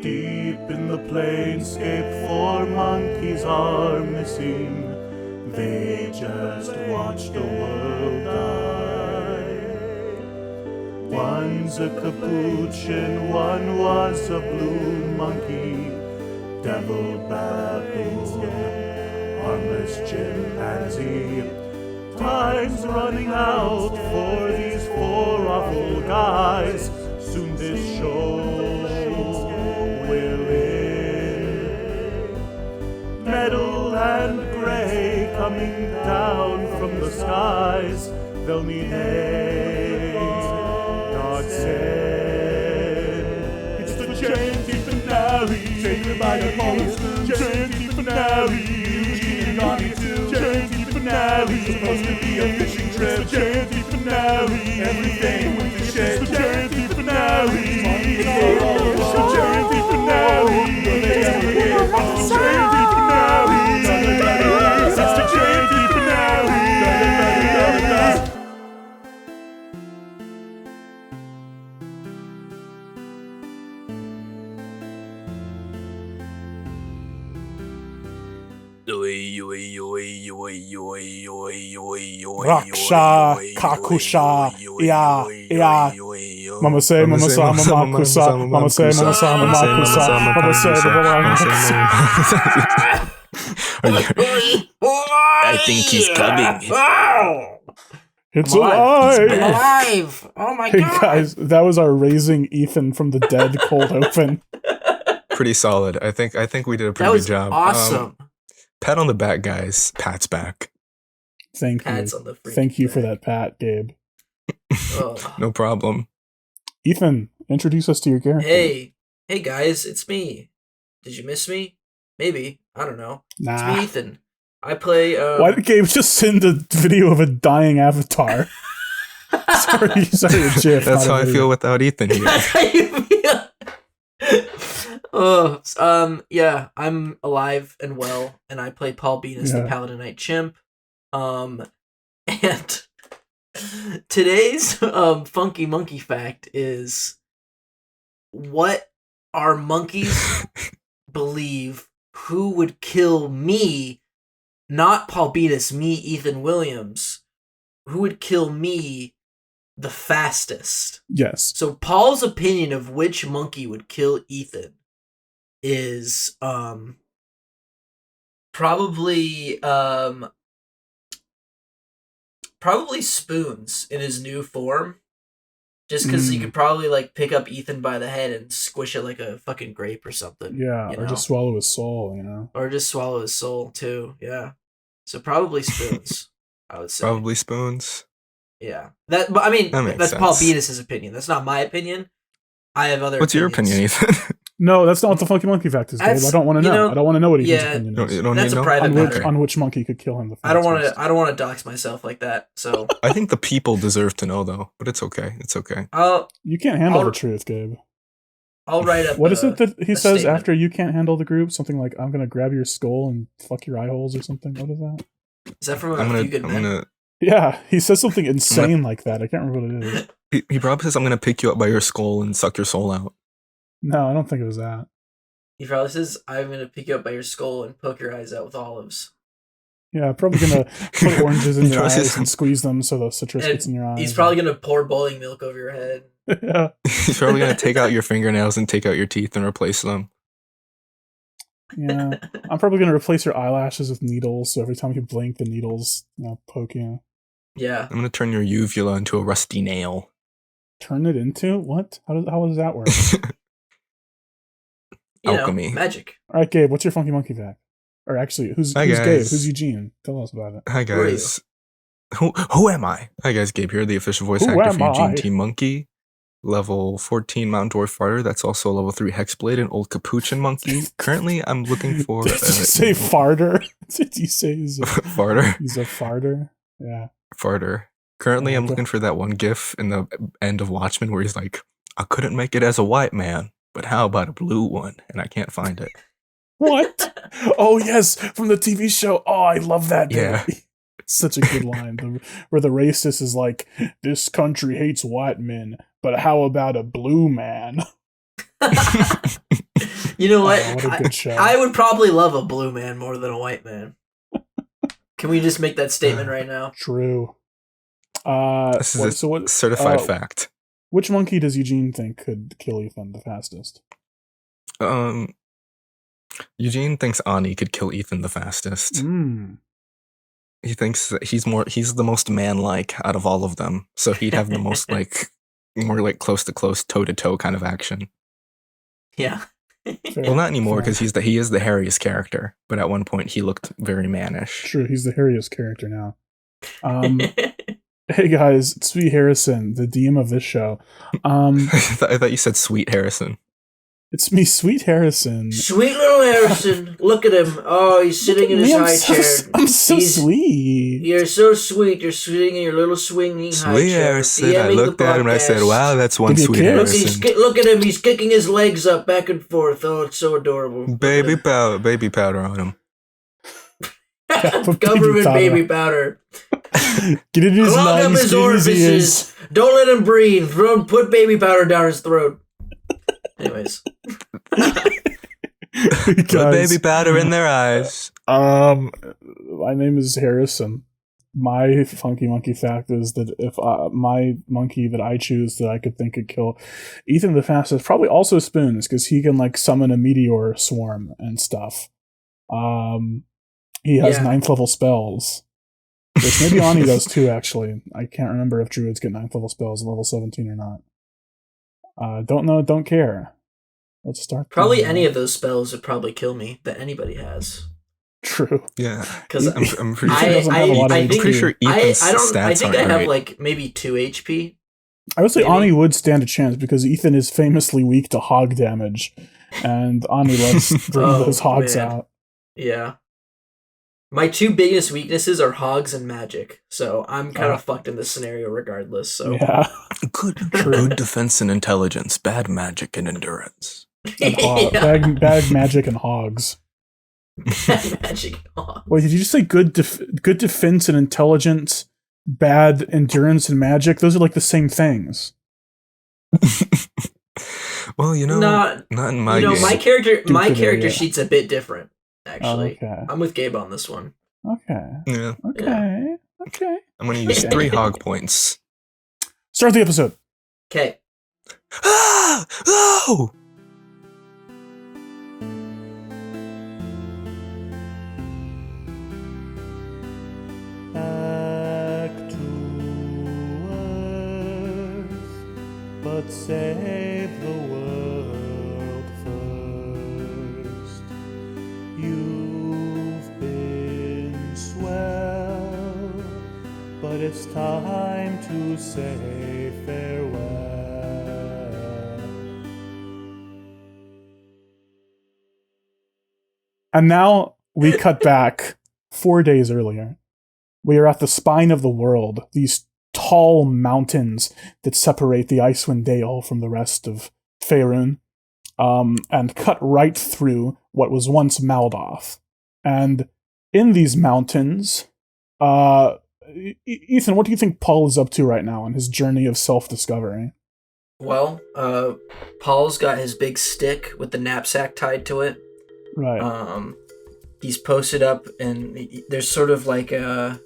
Deep in the planescape, 4 monkeys are missing. They just watch the world die. One's a capuchin, one was a blue monkey. Devil baboon, harmless chimpanzee. Time's running out for these 4 awful guys. Soon this show will end. Metal and gray coming down from the skies. They'll need aid, God said. It's the chanty finale, taken by the host. Chanty finale, Eugene and Donnie too. Chanty finale, supposed to be a fishing trip. Chanty finale, everything went to shit. It's the chanty finale, it's the chanty finale. Will they ever get home? Chanty finale, it's the chanty finale. Raksha, Kakusha, Ya, Mama say, Mama sa, Mama kusa, Mama say, Mama sa, Mama kusa, Mama say, I think he's coming. It's alive! Alive! Oh my Hey god! guys, that was our raising Ethan from the dead cold open. Pretty solid. I think we did a That pretty was good job. awesome. Pat on the back, guys. Pat's back. Thank Pat's you. on the freaking Thank you for back. that pat, Gabe. Ugh. No problem. Ethan, introduce us to your character. Hey guys, it's me. Did you miss me? Maybe. I don't know. It's Nah. me, Ethan. I play. Why did Gabe just send a video of a dying avatar? sorry, a GIF. That's not how a I video. feel without Ethan here. That's how you feel. Yeah, I'm alive and well, and I play Paul Beenis, the Yeah. Paladinite Chimp. And today's funky monkey fact is what our monkeys believe who would kill me, not Paul Beenis, me, Ethan Williams, who would kill me the fastest. Yes. So Paul's opinion of which monkey would kill Ethan is probably Spoons in his new form. Just because he could probably like pick up Ethan by the head and squish it like a fucking grape or something. Yeah, you or know? just swallow his soul, you know? Or just swallow his soul too. Yeah. So probably Spoons, I would say. Probably Spoons. Yeah. But I mean, That makes that's Paul sense. Beenis' opinion. That's not my opinion. I have other What's your opinions. opinion, Ethan? No, that's not what the funky monkey fact is, Gabe. That's- I don't want to you know. know, I don't want to know what Ethan's yeah. opinion You is. don't That's need a no? private On matter. which monkey could kill him the I don't fastest. want to dox myself like that. So I think the people deserve to know, though. But it's okay. It's okay. You can't handle I'll- the truth, Gabe. I'll write up. What is it that he a says statement. after you can't handle the group? Something like, I'm going to grab your skull and fuck your eye holes or something? What is that? Is that from I'm A Few Good Men? gonna. Yeah, he says something insane like that. I can't remember what it is. He probably says, "I'm gonna pick you up by your skull and suck your soul out." No, I don't think it was that. He probably says, "I'm gonna pick you up by your skull and poke your eyes out with olives." Yeah, probably going to put oranges in He your tries eyes to- and squeeze them so the citrus And gets in your eyes. He's probably gonna pour boiling milk over your head. Yeah. He's probably gonna take out your fingernails and take out your teeth and replace them. Yeah. I'm probably going to replace your eyelashes with needles, so every time you blink, the needles, poke you. Yeah. I'm gonna turn your uvula into a rusty nail. Turn it into? What? How does that work? Alchemy. Magic. All right, Gabe, what's your funky monkey fact? Or actually, who's Hi, Gabe? guys. Who's Eugene? Tell us about it. Hi Who are you? guys. Who am I? Hi guys, Gabe here, the official voice Who actor am for Eugene I? Team Monkey. Level 14 Mountain Dwarf Fighter. That's also a level 3 Hexblade and Old Capuchin Monkey. Currently, I'm looking for Did you say farter? Did you say he's a farter. he's a farter? Yeah. Farter. Currently, Yeah, I'm looking for that one GIF in the end of Watchmen where he's like, "I couldn't make it as a white man, but how about a blue one?" And I can't find it. What? Oh yes, from the TV show. Oh, I love that. Yeah. It's such a good line. Where the racist is like, "This country hates white men, but how about a blue man?" You know what? Oh, what a good show. I would probably love a blue man more than a white man. Can we just make that statement right now? True. This is a certified fact. Which monkey does Eugene think could kill Ethan the fastest? Eugene thinks Ani could kill Ethan the fastest. He thinks that he's the most man-like out of all of them. So he'd have the most more like close to close, toe to toe kind of action. Yeah. Well, not anymore because he is the hairiest character. But at one point he looked very mannish. True, he's the hairiest character now. Hey guys, it's me, Harrison, the DM of this show. I thought you said Sweet Harrison. It's me, Sweet Harrison. Sweet little Harrison. Look at him. Oh, he's sitting in his high chair. I'm so sweet. You're so sweet. You're sitting in your little swinging high chair. Sweet Harrison. I looked at him and I said, wow, that's one Sweet Harrison. Look at him. He's kicking his legs up back and forth. Oh, it's so adorable. Baby powder on him. Government baby powder. Get in his Clog up his orifices. Don't let him breathe. Put baby powder down his throat. Anyways. Put baby powder in their eyes. My name is Harrison. My funky monkey fact is that if my monkey that I choose that I could think could kill Ethan the fastest, probably also Spoons, because he can like summon a meteor swarm and stuff. He has 9th level spells. Which maybe Ani does too, actually. I can't remember if druids get 9th level spells at level 17 or not. Don't know, don't care. Let's start. Probably any of those spells would probably kill me that anybody has. True. Yeah. Because I'm pretty sure Ethan's stats I think I have right. like maybe 2 HP. I would say Ani would stand a chance because Ethan is famously weak to hog damage. And Ani loves bringing those hogs out. Yeah. My 2 biggest weaknesses are hogs and magic, so I'm kind of fucked in this scenario regardless. So yeah, good defense and intelligence, bad magic and endurance, and bad magic and hogs. Bad magic and hogs. Wait, did you just say good defense and intelligence, bad endurance and magic? Those are like the same things. Well, not in my game. My character sheet's a bit different. Actually, okay. I'm with Gabe on this one. Okay. Yeah. Okay. I'm going to use 3 hog points. Start the episode. Okay. Ah! Oh! Back to earth, but save the world first. You've been swell, but it's time to say farewell. And now we cut back 4 days earlier. We are at the spine of the world, these tall mountains that separate the Icewind Dale from the rest of Faerun, and cut right through what was once Maldoth. And in these mountains, Ethan, what do you think Paul is up to right now on his journey of self-discovery? Well, Paul's got his big stick with the knapsack tied to it. Right. He's posted up, and there's sort of like a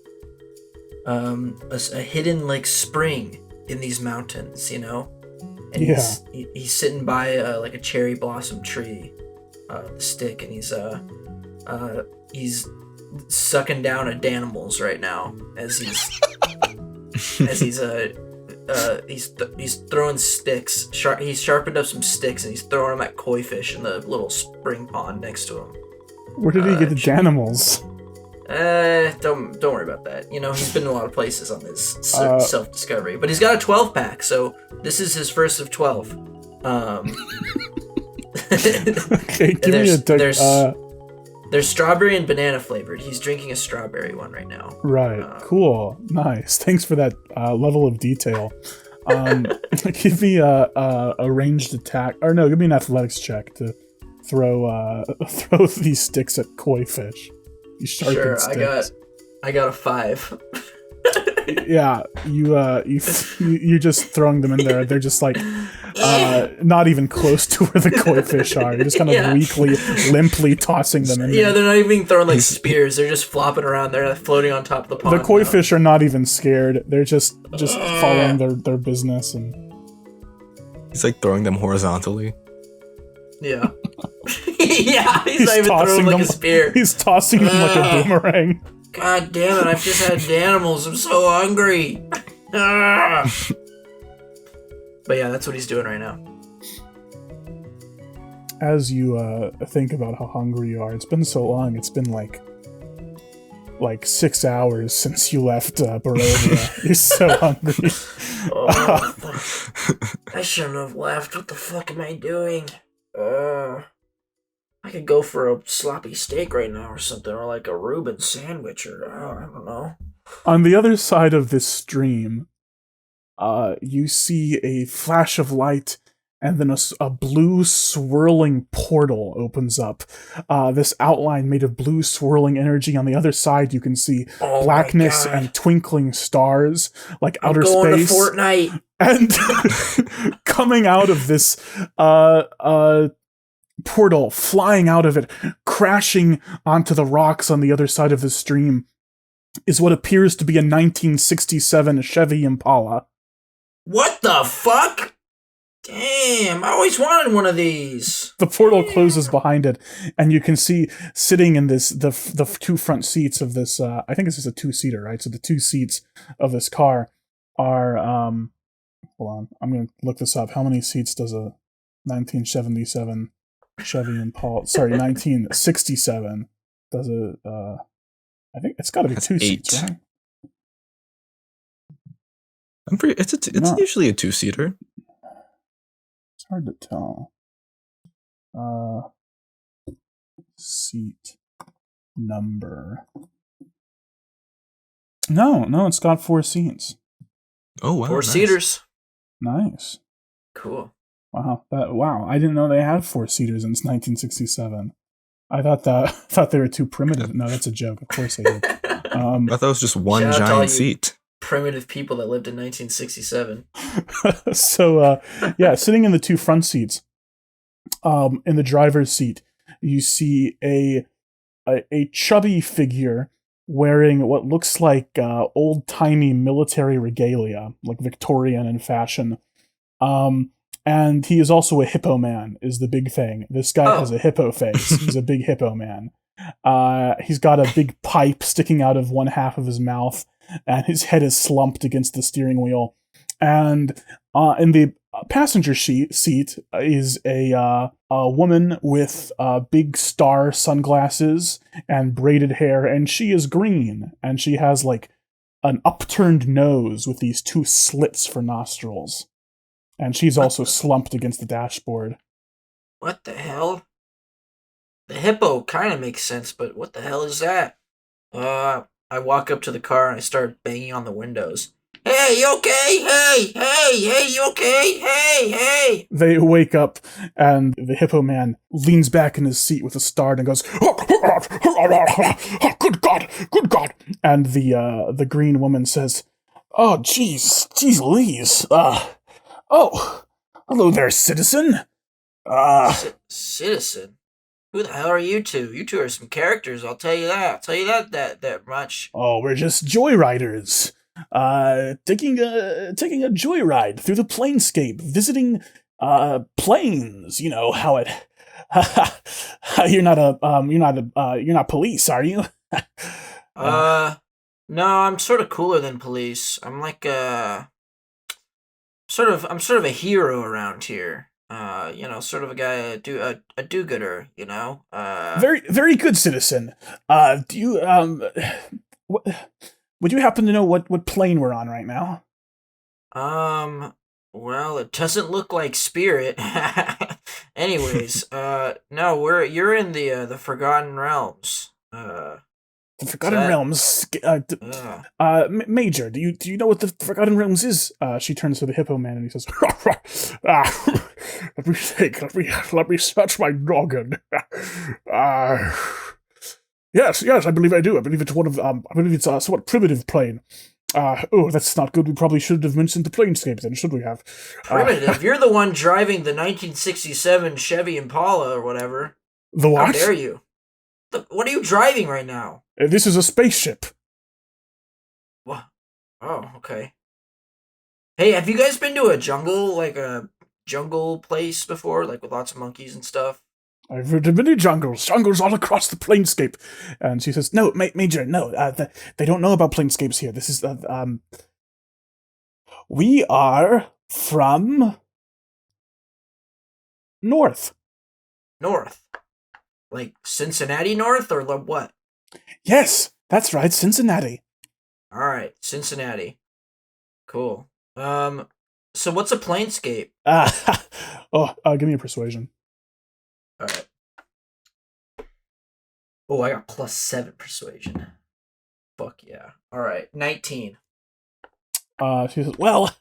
hidden like spring in these mountains, you know. And he's sitting by like a cherry blossom tree, the stick, and he's sucking down at Danimals right now as he's throwing sticks. He's sharpened up some sticks and he's throwing them at koi fish in the little spring pond next to him. Where did he get the Danimals? Don't worry about that. You know, he's been in a lot of places on his self-discovery, but he's got a 12 pack, so this is his first of 12. Okay, give me a there's strawberry and banana flavored. He's drinking a strawberry one right now. Right. Cool. Nice. Thanks for that level of detail. Give me a ranged attack, or no, give me an athletics check to throw these sticks at koi fish. Sure, sticks. I got a 5. Yeah, you're just throwing them in there. They're just like not even close to where the koi fish are. You're just kind of weakly, limply tossing them in there. Yeah, they're not even throwing like spears. They're just flopping around there, floating on top of the pond. The koi fish are not even scared. They're just following their business. And he's like throwing them horizontally. Yeah. Yeah, he's not even throwing like a spear. He's tossing them like a boomerang. God damn it, I've just had animals. I'm so hungry. But yeah, that's what he's doing right now. As you think about how hungry you are, it's been so long. It's been like 6 hours since you left Barovia. You're so hungry. I shouldn't have left. What the fuck am I doing? I could go for a sloppy steak right now or something, or like a Reuben sandwich, or I don't know. On the other side of this stream, you see a flash of light, and then a blue swirling portal opens up. This outline made of blue swirling energy. On the other side, you can see blackness and twinkling stars, like outer space. I'm going to Fortnite. And coming out of this portal, flying out of it, crashing onto the rocks on the other side of the stream, is what appears to be a 1967 Chevy Impala. What the fuck? Damn, I always wanted one of these. The portal closes behind it, and you can see sitting in this the two front seats of this. I think this is a 2-seater, right? So the 2 seats of this car are. Hold on, I'm gonna look this up. How many seats does a 1977 Chevy Impala? Sorry, 1967 does a. I think it's got to be 2 seats, right? It's usually a 2-seater. It's hard to tell. Seat number. No, it's got 4 seats. Oh wow, 4 seaters. Nice. Cool. Wow, I didn't know they had 4-seaters since 1967. I thought they were too primitive. No, that's a joke. Of course they did. I thought it was just one giant seat. Primitive people that lived in 1967. So, sitting in the 2 front seats, in the driver's seat, you see a chubby figure wearing what looks like old-timey military regalia, like Victorian in fashion. And he is also a hippo man, is the big thing. This guy has a hippo face. He's a big hippo man. He's got a big pipe sticking out of one half of his mouth, and his head is slumped against the steering wheel. And in the passenger seat is a woman with big star sunglasses and braided hair, and she is green, and she has like an upturned nose with these 2 slits for nostrils. And she's also slumped against the dashboard. What the hell? The hippo kind of makes sense, but what the hell is that? I walk up to the car and I start banging on the windows. Hey, you okay? Hey, you okay? Hey. They wake up, and the hippo man leans back in his seat with a start and goes, "Good God!" And the green woman says, "Oh, jeez, Louise. Oh, hello there, citizen. Citizen? Who the hell are you two? You two are some characters, I'll tell you that. I'll tell you that much. Oh, we're just joyriders. Taking a joyride through the planescape, visiting planes. You know how it. You're not police, are you? No, I'm sort of cooler than police. I'm like I'm sort of a hero around here. Sort of a guy, a do-gooder, you know? Very, very good, citizen. Do you, would you happen to know what plane we're on right now? Well, it doesn't look like Spirit. Anyways, no, you're in the Forgotten Realms. The Forgotten Realms. Major, do you know what the Forgotten Realms is? She turns to the hippo man and he says, "Let me think. Let me search my noggin. Yes, I believe I do. I believe it's one of I believe it's a somewhat primitive plane. Oh, that's not good. We probably should have mentioned the planescape then, should we have? Primitive, you're the one driving the 1967 Chevy Impala or whatever. The what? How dare you? What are you driving right now? This is a spaceship. What? Oh, okay. Hey, have you guys been to a jungle place before, like with lots of monkeys and stuff? I've heard of many jungles all across the planescape. And she says, no, Major, no, they don't know about planescapes here. This is, we are from North. North? Like Cincinnati North, or what? Yes, that's right, Cincinnati. Alright, Cincinnati. Cool. So what's a planescape? Give me a persuasion. Alright. Oh, I got +7 persuasion. Fuck yeah. Alright, 19. She says, well,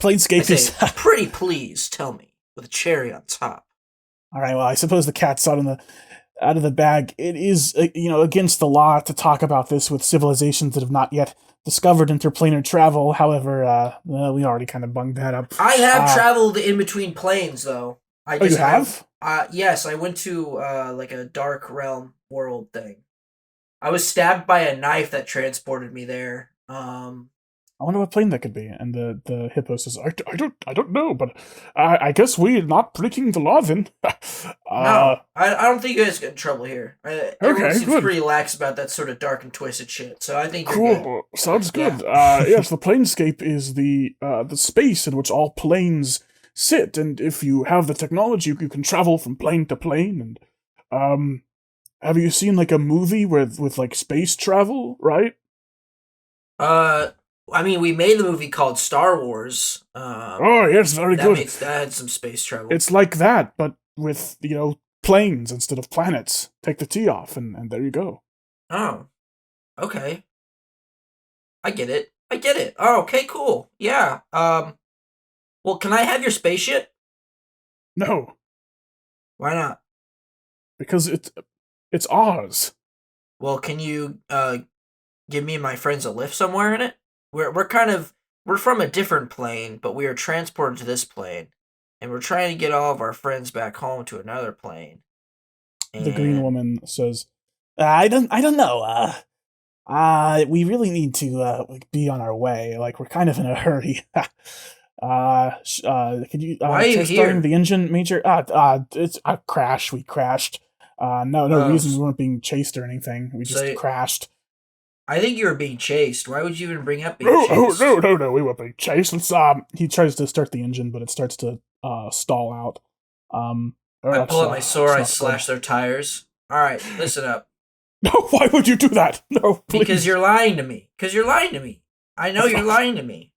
planescape is... pretty please, tell me, with a cherry on top. Alright, well, I suppose the cat's out of the bag. It is, against the law to talk about this with civilizations that have not yet discovered interplanar travel. However, we already kind of bunged that up. I have traveled in between planes, though. You have? Yes, I went to like a dark realm world thing. I was stabbed by a knife that transported me there. I wonder what plane that could be. And the hippo says, I don't know, but I guess we're not breaking the law then. No, I don't think you guys get in trouble here. Everyone seems good. pretty lax about that sort of dark and twisted shit, so I think you're cool. good. Sounds good. Yeah. Yes, the planescape is the space in which all planes sit, and if you have the technology, you can travel from plane to plane. And have you seen like a movie with like space travel, right? I mean, we made the movie called Star Wars. Oh yes, very good. That had some space travel. It's like that, but with planes instead of planets. Take the T off, and there you go. Oh, okay. I get it. Oh, okay, cool. Yeah. Well, can I have your spaceship? No. Why not? Because it's ours. Well, can you give me and my friends a lift somewhere in it? We're from a different plane, but we are transported to this plane, and we're trying to get all of our friends back home to another plane. The green woman says, I don't know. We really need to be on our way. Like, we're kind of in a hurry. Could you why are you try starting the engine, Major? It's a crash. We crashed. No reason we weren't being chased or anything. We just crashed. I think you were being chased. Why would you even bring up being chased? No, we weren't being chased. He tries to start the engine, but it starts to stall out. I pull out my sword, I slash their tires. Alright, listen up. No, why would you do that? No, please. Because you're lying to me. I know you're lying to me.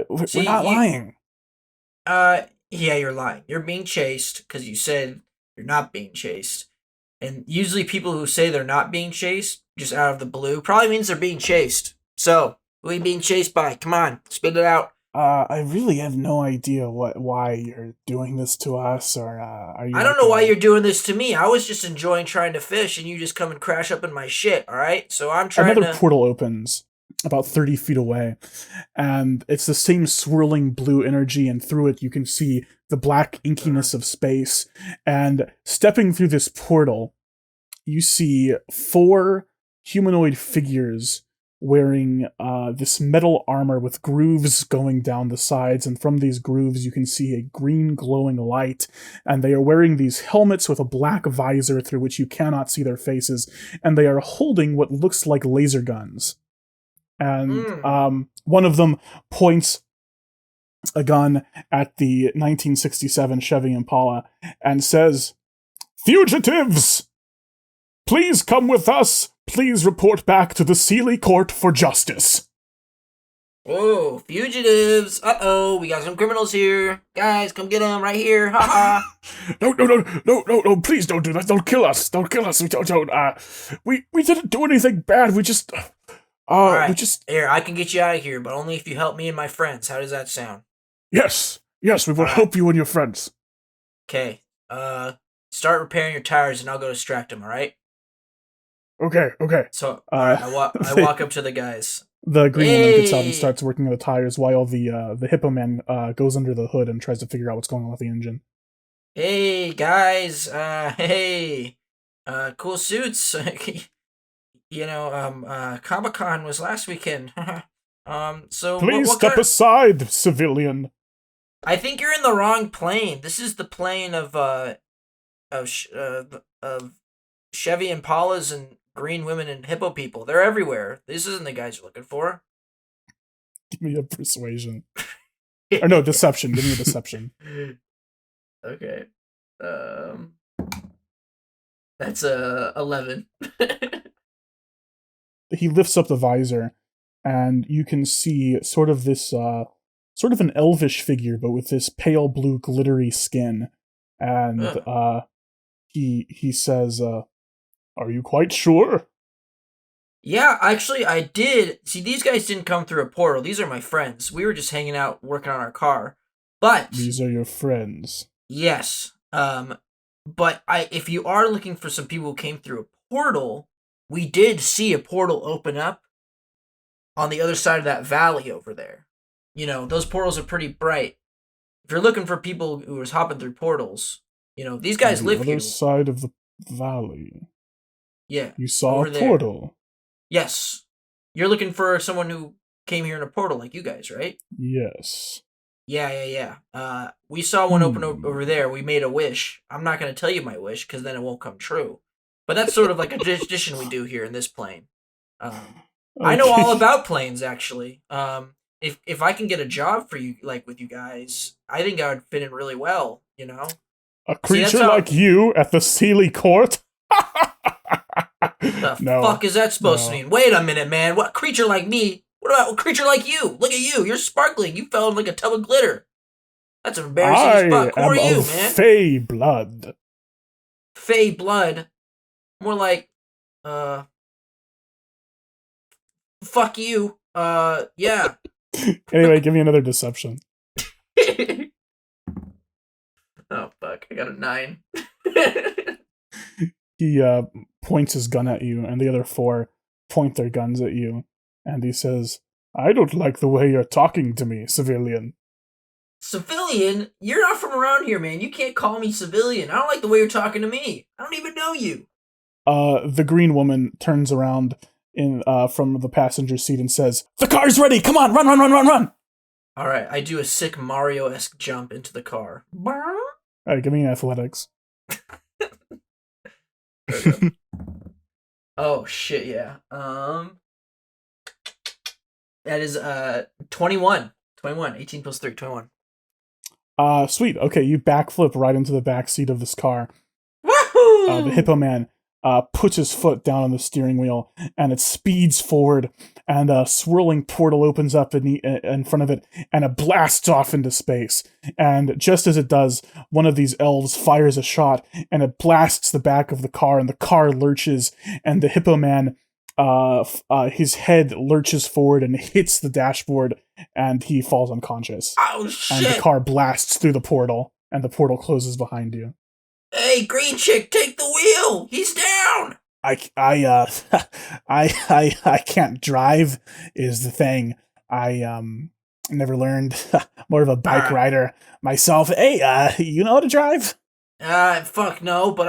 We're not lying. Yeah, you're lying. You're being chased because you said you're not being chased. And usually people who say they're not being chased, just out of the blue, probably means they're being chased. So, who are you being chased by? Come on, spit it out. I really have no idea why you're doing this to us, or are you? I don't know why you're doing this to me. I was just enjoying trying to fish, and you just come and crash up in my shit. All right, so I'm trying Another portal opens about 30 feet away, and it's the same swirling blue energy, and through it you can see the black inkiness of space. And stepping through this portal, you see 4 humanoid figures wearing this metal armor with grooves going down the sides, and from these grooves you can see a green glowing light, and they are wearing these helmets with a black visor through which you cannot see their faces, and they are holding what looks like laser guns. And one of them points a gun at the 1967 Chevy Impala and says, "Fugitives! Please come with us. Please report back to the Sealy Court for justice." Oh, fugitives! Uh-oh, we got some criminals here. Guys, come get them right here. Ha ha. No, please don't do that. Don't kill us. We didn't do anything bad. We just... All right. Here, I can get you out of here, but only if you help me and my friends. How does that sound? Yes, we will help you and your friends. Okay, start repairing your tires and I'll go distract them, alright? Okay. So, I walk up to the guys. The green woman gets out and Hey. starts working on the tires while the hippo man goes under the hood and tries to figure out what's going on with the engine. Hey guys, cool suits. Comic-Con was last weekend. So Please what step kind aside, civilian. I think you're in the wrong plane. This is the plane of Chevy Impalas and green women and hippo people. They're everywhere. This isn't the guys you're looking for. Give me a persuasion. Or no, deception. Give me a deception. Okay. That's 11. He lifts up the visor, and you can see sort of this, sort of an elvish figure, but with this pale blue glittery skin. And he says, "Are you quite sure?" Yeah, actually, I did. See, these guys didn't come through a portal. These are my friends. We were just hanging out, working on our car. But These are your friends. yes, but if you are looking for some people who came through a portal, we did see a portal open up on the other side of that valley over there. You know, those portals are pretty bright. If you're looking for people who was hopping through portals, these guys On the live other here. side of the valley. Yeah. You saw over a there. portal. Yes. You're looking for someone who came here in a portal like you guys, right? Yes. Yeah. We saw one open over there. We made a wish. I'm not going to tell you my wish because then it won't come true. But that's sort of like a tradition we do here in this plane. I know all about planes, actually. If I can get a job for you, like with you guys, I think I would fit in really well. A creature like you at the Sealy Court? The No, fuck is that supposed to no. mean? Wait a minute, man. What creature like me? What about a creature like you? Look at you. You're sparkling. You fell in like a tub of glitter. That's an embarrassing I as fuck. Who am are you, of man? Fey blood. Fey blood. More like, fuck you. Yeah. Anyway, give me another deception. Oh, fuck. I got a 9. He points his gun at you, and the other 4 point their guns at you, and he says, "I don't like the way you're talking to me, civilian." Civilian? You're not from around here, man. You can't call me civilian. I don't like the way you're talking to me. I don't even know you. The green woman turns around from the passenger seat and says, "The car's ready! Come on, run! Alright, I do a sick Mario-esque jump into the car. Alright, give me an athletics. Oh, shit, yeah. That is 21. 21. 18 plus 3, 21. Sweet. Okay, you backflip right into the back seat of this car. Woohoo! The hippo man puts his foot down on the steering wheel, and it speeds forward, and a swirling portal opens up in front of it, and it blasts off into space. And just as it does, one of these elves fires a shot, and it blasts the back of the car, and the car lurches, and the hippo man, his head lurches forward and hits the dashboard, and he falls unconscious. Oh, shit! And the car blasts through the portal, and the portal closes behind you. Hey, green chick, take the wheel! He's down! I can't drive is the thing. I never learned. More of a bike rider myself. Hey, you know how to drive? Fuck no, but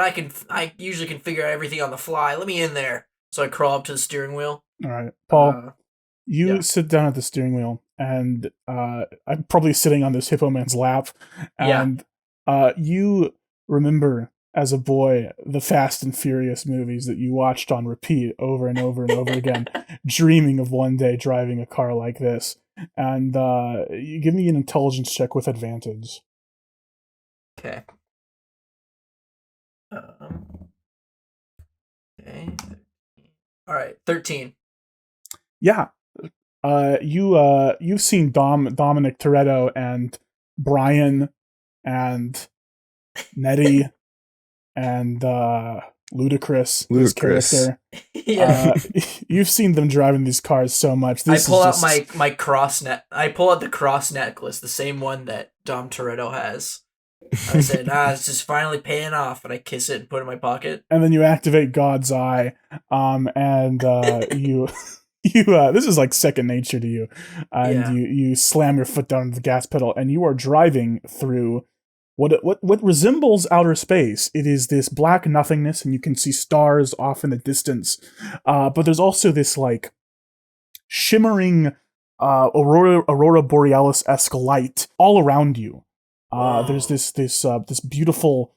I usually can figure out everything on the fly. Let me in there. So I crawl up to the steering wheel. Alright, Paul, you sit down at the steering wheel, and I'm probably sitting on this hippo man's lap, and you remember as a boy the Fast and Furious movies that you watched on repeat over and over and over again, dreaming of one day driving a car like this. And you give me an intelligence check with advantage. Okay. Okay. All right, 13. Yeah. You've seen Dominic Toretto and Brian and Nettie and Ludacris, his character. Yeah. You've seen them driving these cars so much. I pull out my cross net. I pull out the cross necklace, the same one that Dom Toretto has. I said, it's just finally paying off, and I kiss it and put it in my pocket. And then you activate God's Eye, and you You this is like second nature to you, and Yeah. you slam your foot down on the gas pedal, and you are driving through what resembles outer space. It is this black nothingness, and you can see stars off in the distance, but there's also this like shimmering aurora borealis-esque light all around you. There's this beautiful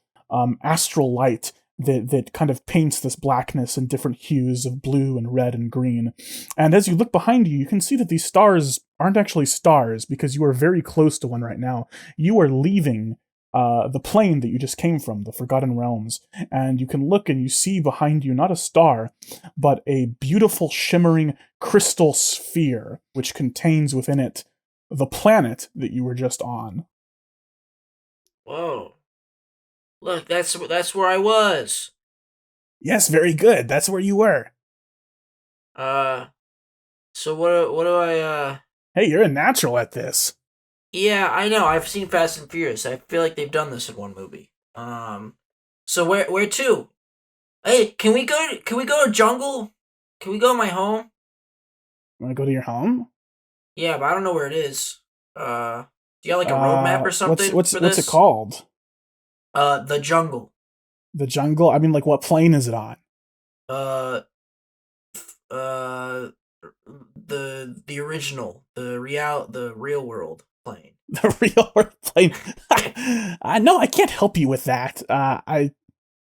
astral light that kind of paints this blackness in different hues of blue and red and green. And as you look behind you, you can see that these stars aren't actually stars, because you are very close to one right now. You are leaving the plane that you just came from, the Forgotten Realms, and you can look and you see behind you not a star, but a beautiful shimmering crystal sphere, which contains within it the planet that you were just on. Whoa. Look, that's where I was. Yes, very good. That's where you were. So what do I Hey, you're a natural at this. Yeah, I know. I've seen Fast and Furious. I feel like they've done this in one movie. So where to? Hey, can we go to jungle? Can we go to my home? You want to go to your home? Yeah, but I don't know where it is. Do you have like a roadmap or something? What's it called? The jungle. The jungle? I mean, like, what plane is it on? The original, the real world plane. The real world plane. No, I can't help you with that.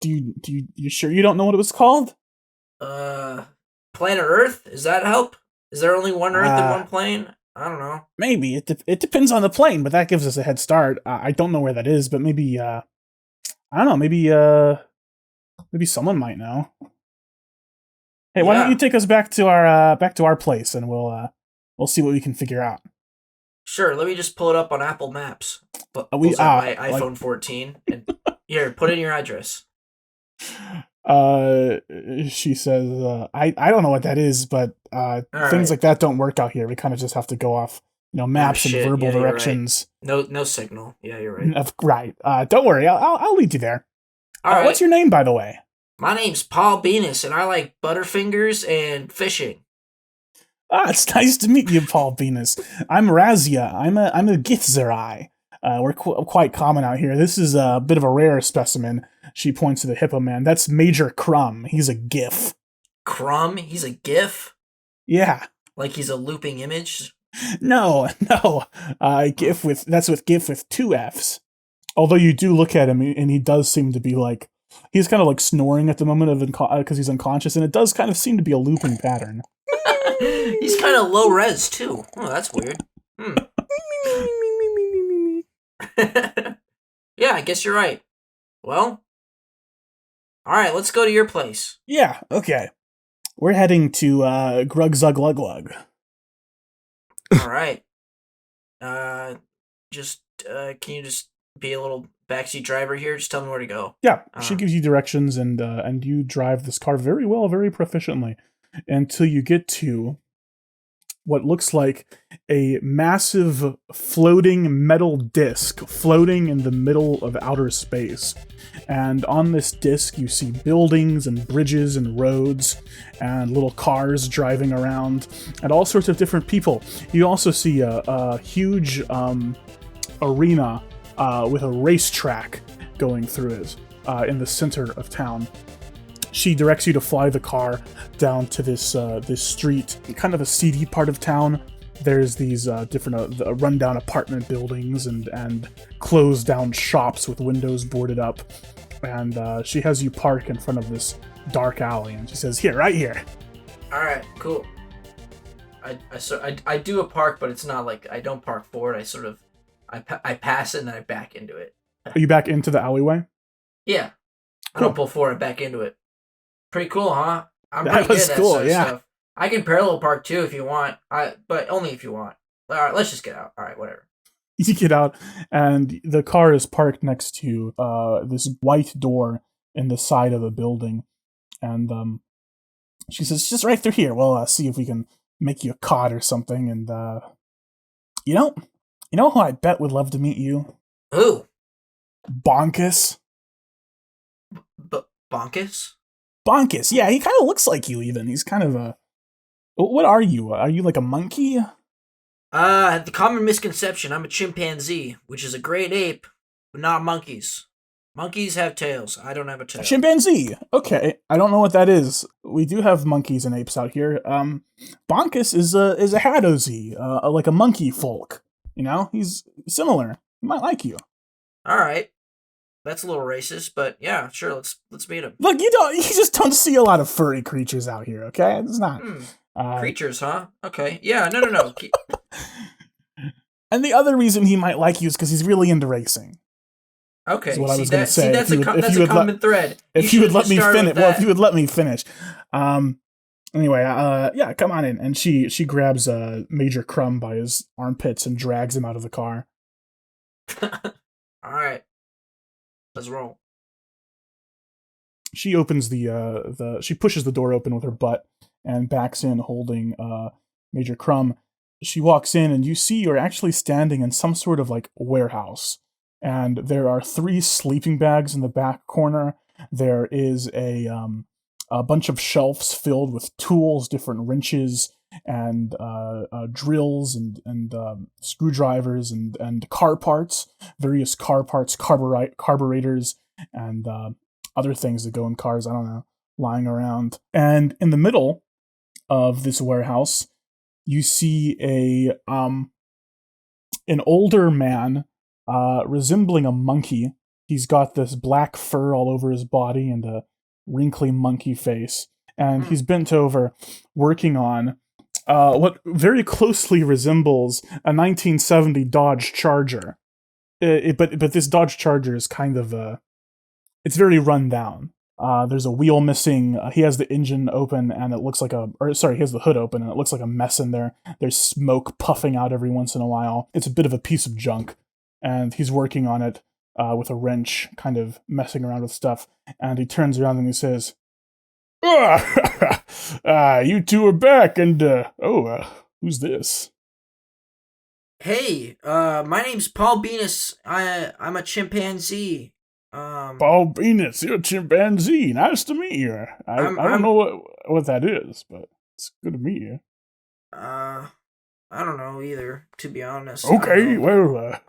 You sure you don't know what it was called? Planet Earth? Is that help? Is there only one Earth and one plane? I don't know. Maybe it depends on the plane, but that gives us a head start. I don't know where that is, but maybe I don't know. Maybe someone might know. Hey, why don't you take us back to our place, and we'll see what we can figure out. Sure. Let me just pull it up on Apple Maps. But my iPhone 14, and here, put in your address. She says, I don't know what that is, but things like that don't work out here. We kind of just have to go off, maps and verbal directions. Right. No signal. Yeah, you're right. Right. Don't worry. I'll lead you there. All right. What's your name, by the way? My name's Paul Beenis, and I like Butterfingers and fishing. It's nice to meet you, Paul Beenis. I'm Razia. I'm a Githzerai. We're quite common out here. This is a bit of a rare specimen. She points to the hippo man. That's Major Crumb. He's a GIF. Crumb? He's a GIF? Yeah. Like he's a looping image? No. GIF that's with GIF with 2 Fs. Although you do look at him, and he does seem to be like, he's kind of like snoring at the moment because he's unconscious, and it does kind of seem to be a looping pattern. He's kind of low res too. Oh, that's weird. Yeah, I guess you're right. Well, all right, let's go to your place. Yeah, okay. We're heading to Grugzuglug. All right. Can you just be a little backseat driver here? Just tell me where to go. Yeah, she gives you directions, and you drive this car very well, very proficiently, until you get to what looks like a massive floating metal disc floating in the middle of outer space. And on this disc, you see buildings and bridges and roads and little cars driving around and all sorts of different people. You also see a huge arena with a racetrack going through it in the center of town. She directs you to fly the car down to this street, kind of a seedy part of town. There's these different rundown apartment buildings and closed down shops with windows boarded up. And she has you park in front of this dark alley, and she says, "Here, right here." All right, cool. I do a park, but it's not like I don't park forward. I pass it and then I back into it. Are you back into the alleyway? Yeah, Cool. I don't pull forward. I back into it. Pretty cool, huh? I'm That pretty was good at that cool, sort of yeah. stuff. I can parallel park too if you want. But only if you want. All right, let's just get out. All right, whatever. You get out, and the car is parked next to this white door in the side of a building. And she says, "Just right through here. We'll see if we can make you a cod or something." And you know who I bet would love to meet you? Who? Bonkus. Bonkus? Bonkus. Yeah, he kind of looks like you. Even he's kind of a What are you? Are you like a monkey? The common misconception, I'm a chimpanzee, which is a great ape, but not monkeys. Monkeys have tails. I don't have a tail. A chimpanzee. Okay, I don't know what that is. We do have monkeys and apes out here. Bonkus is a Hadozee, like a monkey folk. You know, he's similar. He might like you. All right. That's a little racist, but yeah, sure, let's meet him. Look, you just don't see a lot of furry creatures out here, okay? It's not creatures, huh? Okay. Yeah, no. And the other reason he might like you is because he's really into racing. Okay. Is what I was going to say. That's a common thread. If you would let me finish. Well, if you would let me finish. Anyway, yeah, come on in. And she grabs Major Crumb by his armpits and drags him out of the car. All right. Let's roll. She opens she pushes the door open with her butt and backs in holding Major Crumb. She walks in and you see you're actually standing in some sort of like warehouse. And there are 3 sleeping bags in the back corner. There is a bunch of shelves filled with tools, different wrenches and drills and screwdrivers and car parts, various car parts, carburetors, and other things that go in cars, I don't know, lying around. And in the middle of this warehouse, you see an older man resembling a monkey. He's got this black fur all over his body and a wrinkly monkey face. And he's bent over working on what very closely resembles a 1970 Dodge Charger. But this Dodge Charger is kind of it's very run down. There's a wheel missing. He has the engine open and it looks like he has the hood open and it looks like a mess in there. There's smoke puffing out every once in a while. It's a bit of a piece of junk. And he's working on it with a wrench, kind of messing around with stuff. And he turns around and he says, you two are back, and, who's this? Hey, my name's Paul Beenis. I'm a chimpanzee. Paul Beenis, you're a chimpanzee. Nice to meet you. I don't know what that is, but it's good to meet you. I don't know either, to be honest. Okay, well,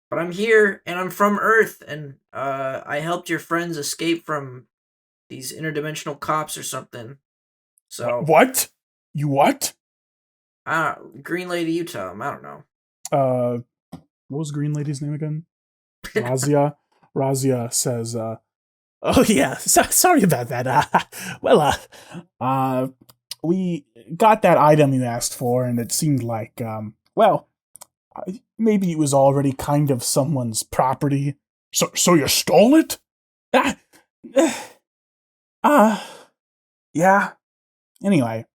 but I'm here, and I'm from Earth, and I helped your friends escape from these interdimensional cops or something. So what? You what? Green Lady, you tell him. I don't know. What was Green Lady's name again? Razia. Razia says, "Oh yeah, sorry about that. We got that item you asked for, and it seemed like, maybe it was already kind of someone's property. So you stole it? Yeah. Anyway,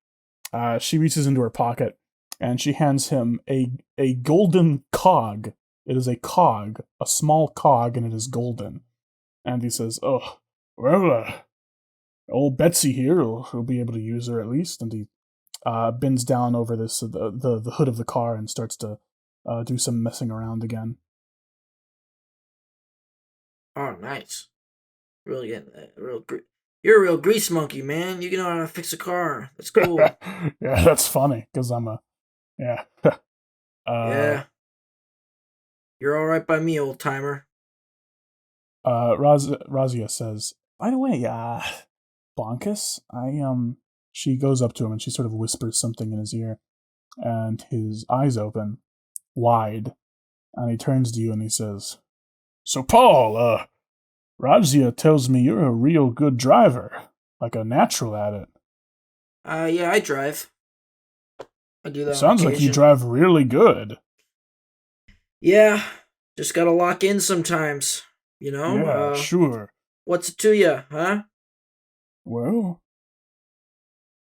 she reaches into her pocket and she hands him a golden cog. It is a cog, a small cog, and it is golden. And he says, "Oh, well, old Betsy here will be able to use her at least." And he bends down over the hood of the car and starts to do some messing around again. Oh, nice. Really getting that. You're a real grease monkey, man. You know how to fix a car. That's cool. Yeah, that's funny, because I'm yeah. Yeah. You're alright by me, old timer. Razia says, "By the way, Bonkus, she goes up to him and she sort of whispers something in his ear, and his eyes open wide, and he turns to you and he says, So Paul, Razia tells me you're a real good driver, like a natural at it. Yeah, I drive. I do that. Sounds like you drive really good. Yeah, just gotta lock in sometimes, you know? Yeah, sure. What's it to you, huh? Well,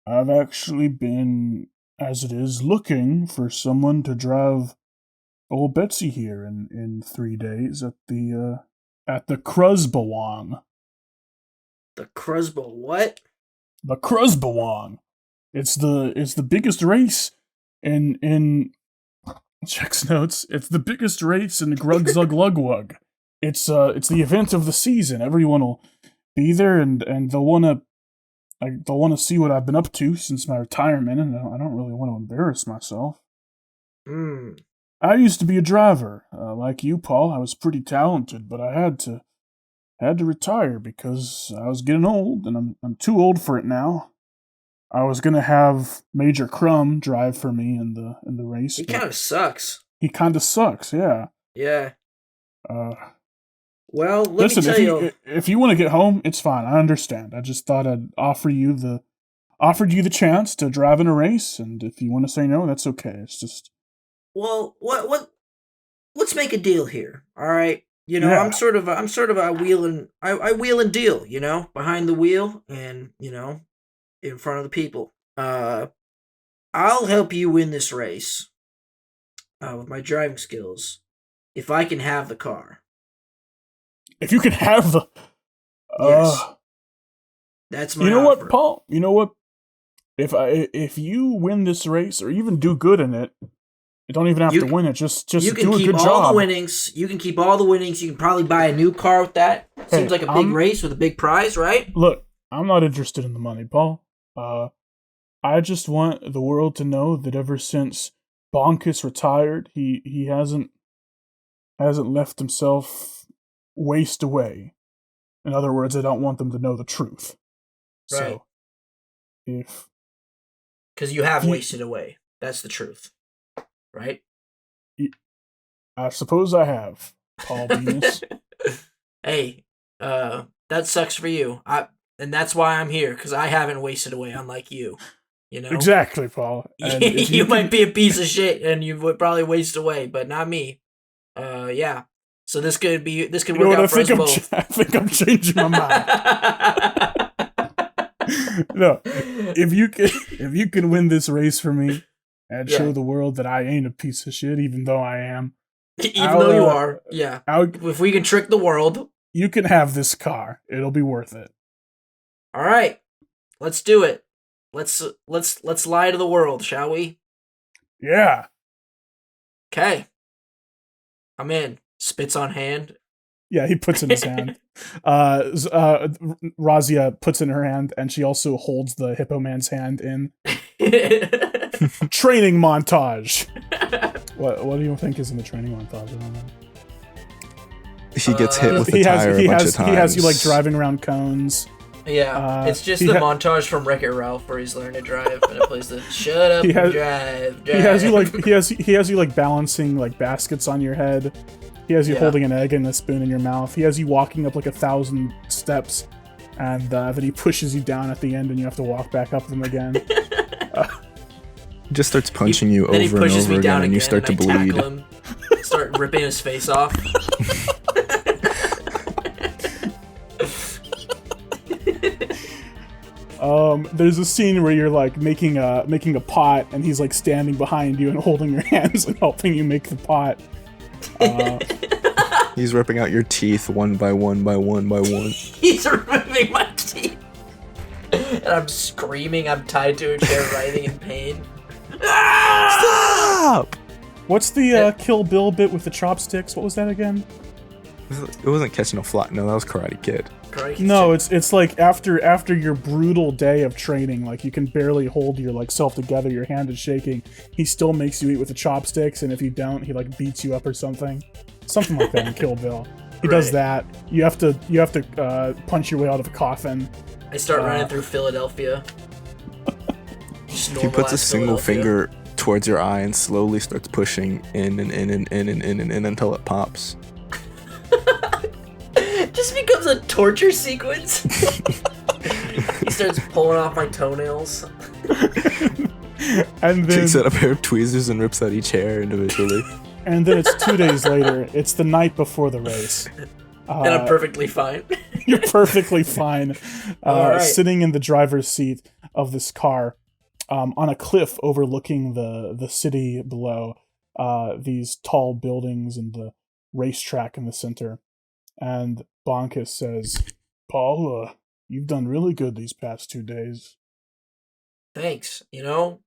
I've actually been, as it is, looking for someone to drive old Betsy here in 3 days at the Kruzbawang. The Kruzba what? The Kruzbawang. It's the biggest race in checks notes. It's the biggest race in Grugzuglugwug. It's the event of the season. Everyone will be there and they'll want to I don't want to see what I've been up to since my retirement, and I don't really want to embarrass myself. I used to be a driver, like you, Paul. I was pretty talented, but I had to retire because I was getting old, and I'm too old for it now. I was gonna have Major Crumb drive for me in the race. He kind of sucks. He kind of sucks, yeah. Yeah. Well, listen, me tell you. If you want to get home, it's fine. I understand. I just thought I'd offered you the chance to drive in a race, and if you want to say no, that's okay. It's just. Well, what? Let's make a deal here. All right. You know, Yeah. I'm sort of a wheel and deal. You know, behind the wheel, and in front of the people. I'll help you win this race with my driving skills if I can have the car. If you can have the. Yes. That's my You know offer. what, Paul? You know what? If you win this race or even do good in it, you don't even have to win it. Just you can do a keep good all job. the winnings. You can keep all the winnings. You can probably buy a new car with that. Seems like a big race with a big prize, right? Look, I'm not interested in the money, Paul. I just want the world to know that ever since Bonkus retired, he hasn't left himself waste away. In other words, I don't want them to know the truth. Right. So, because you have wasted away. That's the truth, right? I suppose I have, Paul Beenis. Hey, that sucks for you. And that's why I'm here, because I haven't wasted away, unlike you. You know? Exactly, Paul. And you might be a piece of shit, and you would probably waste away, but not me. Yeah. So this could work out for us both. I think I'm changing my mind. No, if you can win this race for me and show the world that I ain't a piece of shit, even though I am. Even though you are, yeah. If we can trick the world, you can have this car. It'll be worth it. All right, let's do it. Let's lie to the world, shall we? Yeah. Okay. I'm in. Spits on hand. Yeah, he puts in his hand. Razia puts in her hand, and she also holds the Hippo Man's hand in. Training montage. What do you think is in the training montage? I don't know. He gets hit with the tire a bunch of times. He has you like driving around cones. Yeah, it's just the montage from Wreck-It Ralph where he's learning to drive, and it plays the "Shut up, and drive." He has you like balancing like baskets on your head. He has you holding an egg and a spoon in your mouth. He has you walking up like 1,000 steps, and then he pushes you down at the end, and you have to walk back up them again. He just starts punching you over and over again, and you start to bleed. Start ripping his face off. There's a scene where you're like making a pot, and he's like standing behind you and holding your hands and helping you make the pot. He's ripping out your teeth one by one by one by one. He's removing my teeth, and I'm screaming. I'm tied to a chair, writhing in pain. Stop! What's the Kill Bill bit with the chopsticks? What was that again? It wasn't catching a fly. No, that was Karate Kid. No, it's like after your brutal day of training, like you can barely hold your like self together, your hand is shaking. He still makes you eat with the chopsticks, and if you don't, he like beats you up or something like that in Kill Bill. He does that. You have to punch your way out of a coffin. I start running through Philadelphia. He puts a single finger towards your eye and slowly starts pushing in and in and in and in and in until it pops. Just becomes a torture sequence. He starts pulling off my toenails. And then takes out a pair of tweezers and rips out each hair individually. And then it's 2 days later. It's the night before the race. And I'm perfectly fine. You're perfectly fine. Right. Sitting in the driver's seat of this car on a cliff overlooking the city below. These tall buildings and the racetrack in the center. And Bonkus says, "Paul, you've done really good these past 2 days." Thanks. You know,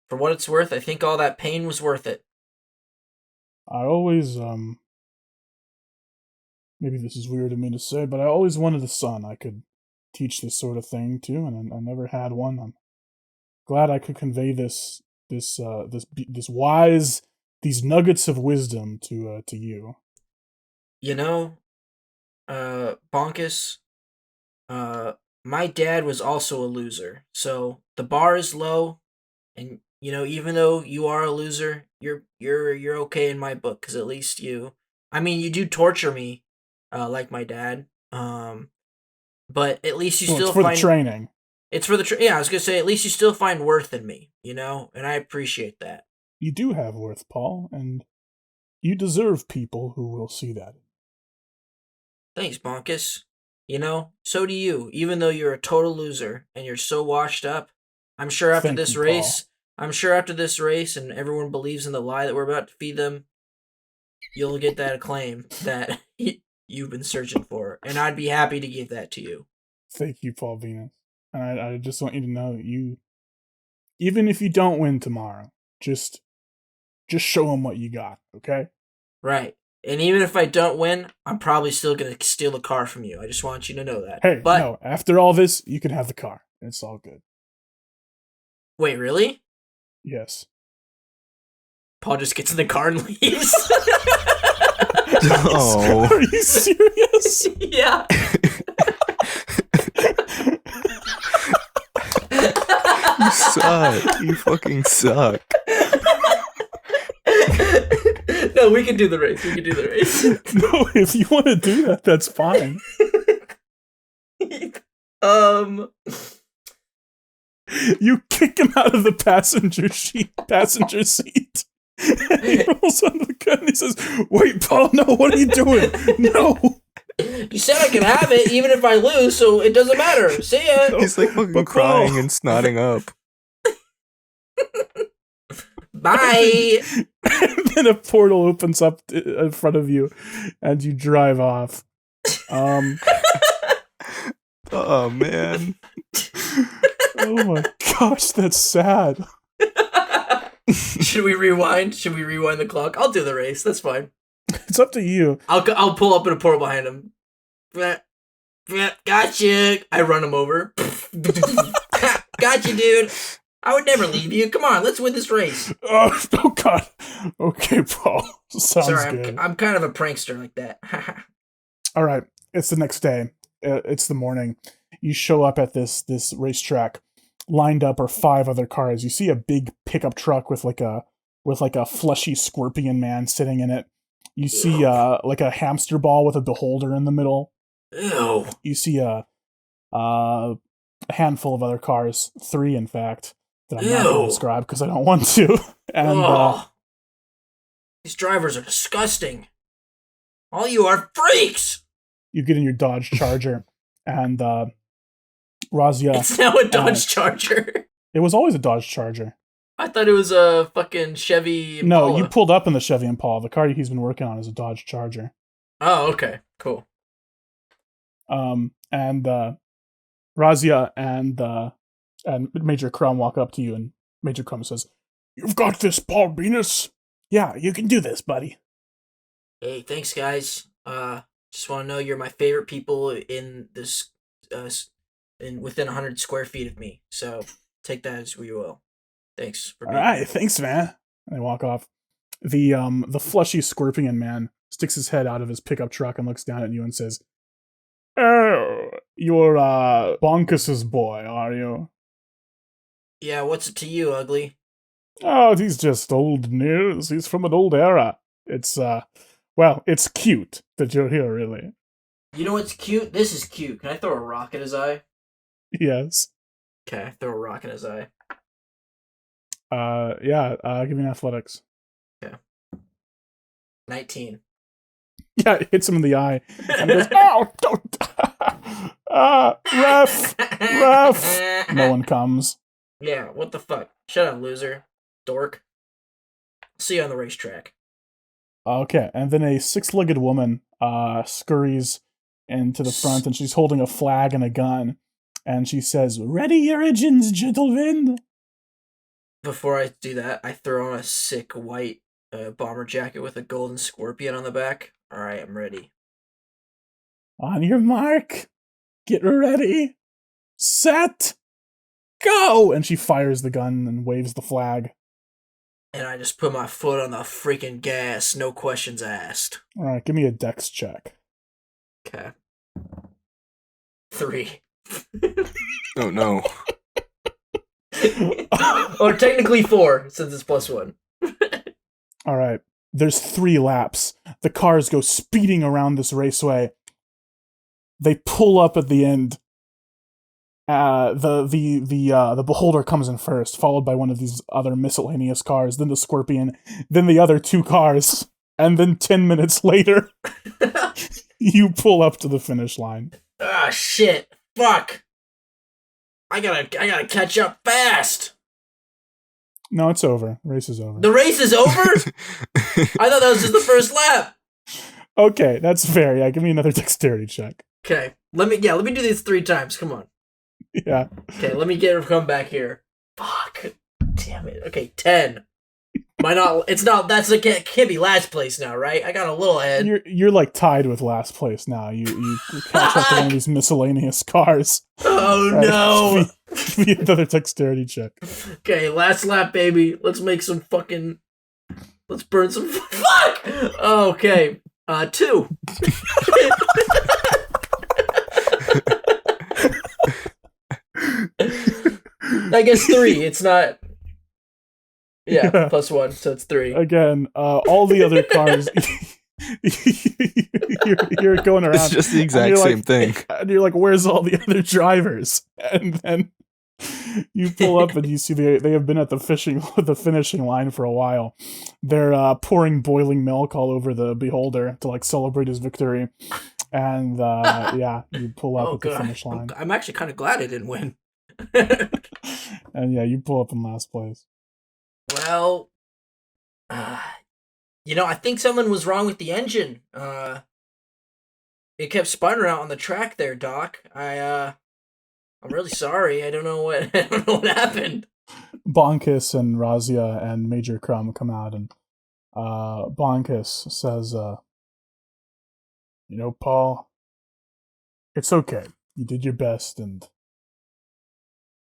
for what it's worth, I think all that pain was worth it. I always, maybe this is weird of me to say, but I always wanted a son I could teach this sort of thing too, and I never had one. I'm glad I could convey this wise, these nuggets of wisdom to you. You know, Bonkus, my dad was also a loser, so the bar is low, and even though you are a loser, you're okay in my book, because at least you, I mean, you do torture me, like my dad, but at least you still it's for find the training. It's for the yeah. I was gonna say, at least you still find worth in me, and I appreciate that. You do have worth, Paul, and you deserve people who will see that. Thanks, Bonkus. So do you. Even though you're a total loser and you're so washed up, I'm sure after Thank this you, race, Paul. I'm sure after this race, and everyone believes in the lie that we're about to feed them, you'll get that acclaim that you've been searching for, and I'd be happy to give that to you. Thank you, Paul Beenis. And I just want you to know, even if you don't win tomorrow, just show them what you got, okay? Right. And even if I don't win, I'm probably still going to steal the car from you. I just want you to know that. Hey, no, after all this, you can have the car. It's all good. Wait, really? Yes. Paul just gets in the car and leaves. Oh. Are you serious? Yeah. You suck. You fucking suck. No, we can do the race. No, if you want to do that, that's fine. You kick him out of the passenger seat. And he rolls under the gun and he says, "Wait, Paul, no, what are you doing? No." You said I could have it even if I lose, so it doesn't matter. See ya. He's like fucking crying and snotting up. Bye. And then a portal opens up in front of you, and you drive off. Oh man. Oh my gosh, that's sad. Should we rewind? The clock? I'll do the race. That's fine. It's up to you. I'll pull up in a portal behind him. Gotcha. I run him over. Gotcha, dude. I would never leave you. Come on, let's win this race. Oh God. Okay, Paul. Sounds good. I'm kind of a prankster like that. All right. It's the next day. It's the morning. You show up at this racetrack. Lined up are 5 other cars. You see a big pickup truck with like a fleshy scorpion man sitting in it. You see like a hamster ball with a beholder in the middle. Ew. You see a handful of other cars, 3 in fact, that I'm not going to describe because I don't want to. And these drivers are disgusting. All you are freaks. You get in your Dodge Charger, and Razia. It's now a Dodge Charger. It was always a Dodge Charger. I thought it was a fucking Chevy Impala. No, you pulled up in the Chevy Impala. The car he's been working on is a Dodge Charger. Oh, okay. Cool. And Razia and Major Crumb walk up to you, and Major Crumb says, "You've got this, Paul Beenis. Yeah, you can do this, buddy." Hey, thanks, guys. Just want to know you're my favorite people in this, within 100 square feet of me. So take that as you will. Thanks for being All right, here. thanks, man. And they walk off. The fleshy scorpion man sticks his head out of his pickup truck and looks down at you and says, "Oh, you're Bonkus's boy, are you?" Yeah, what's it to you, ugly? Oh, he's just old news. He's from an old era. It's it's cute that you're here, really. You know what's cute? This is cute. Can I throw a rock at his eye? Yes. Okay, throw a rock in his eye. Give me an athletics. Okay. 19. Yeah, it hits him in the eye. And goes, "Oh, don't. Ref! Ref!" No one comes. Yeah, what the fuck? Shut up, loser. Dork. See you on the racetrack. Okay, and then a 6-legged woman scurries into the front, and she's holding a flag and a gun. And she says, "Ready your engines, gentlemen." Before I do that, I throw on a sick white bomber jacket with a golden scorpion on the back. Alright, I'm ready. On your mark. Get ready. set, go! And she fires the gun and waves the flag. And I just put my foot on the freaking gas, no questions asked. All right, give me a dex check. Okay. 3. Oh no. Or technically 4, since it's +1. All right. There's 3 laps. The cars go speeding around this raceway. They pull up at the end. The Beholder comes in first, followed by one of these other miscellaneous cars, then the Scorpion, then the other 2 cars, and then 10 minutes later, you pull up to the finish line. Ah, shit. Fuck. I gotta catch up fast. No, it's over. Race is over. The race is over? I thought that was just the first lap. Okay, that's fair. Yeah, give me another dexterity check. Okay. Let me do these 3 times. Come on. Yeah. Okay, let me come back here. Fuck. Damn it. Okay, 10. It can't be last place now, right? I got a little ahead. You're like tied with last place now. You catch up to one of these miscellaneous cars. Oh no. Give me another dexterity check. Okay, last lap, baby. Let's burn some fuck! Okay. 2. I guess 3. It's not. Yeah, +1, so it's 3. Again, all the other cars. you're going around. It's just the exact same thing. And you're like, where's all the other drivers? And then you pull up and you see they have been at the finishing line for a while. They're pouring boiling milk all over the Beholder to like celebrate his victory. And yeah, you pull up at the finish line. I'm actually kind of glad I didn't win. And yeah, you pull up in last place. Well, I think something was wrong with the engine. It kept spinning out on the track there, Doc. I'm really sorry. I don't know what happened. Bonkus and Razia and Major Crumb come out, and Bonkus says, Paul, it's okay. You did your best, and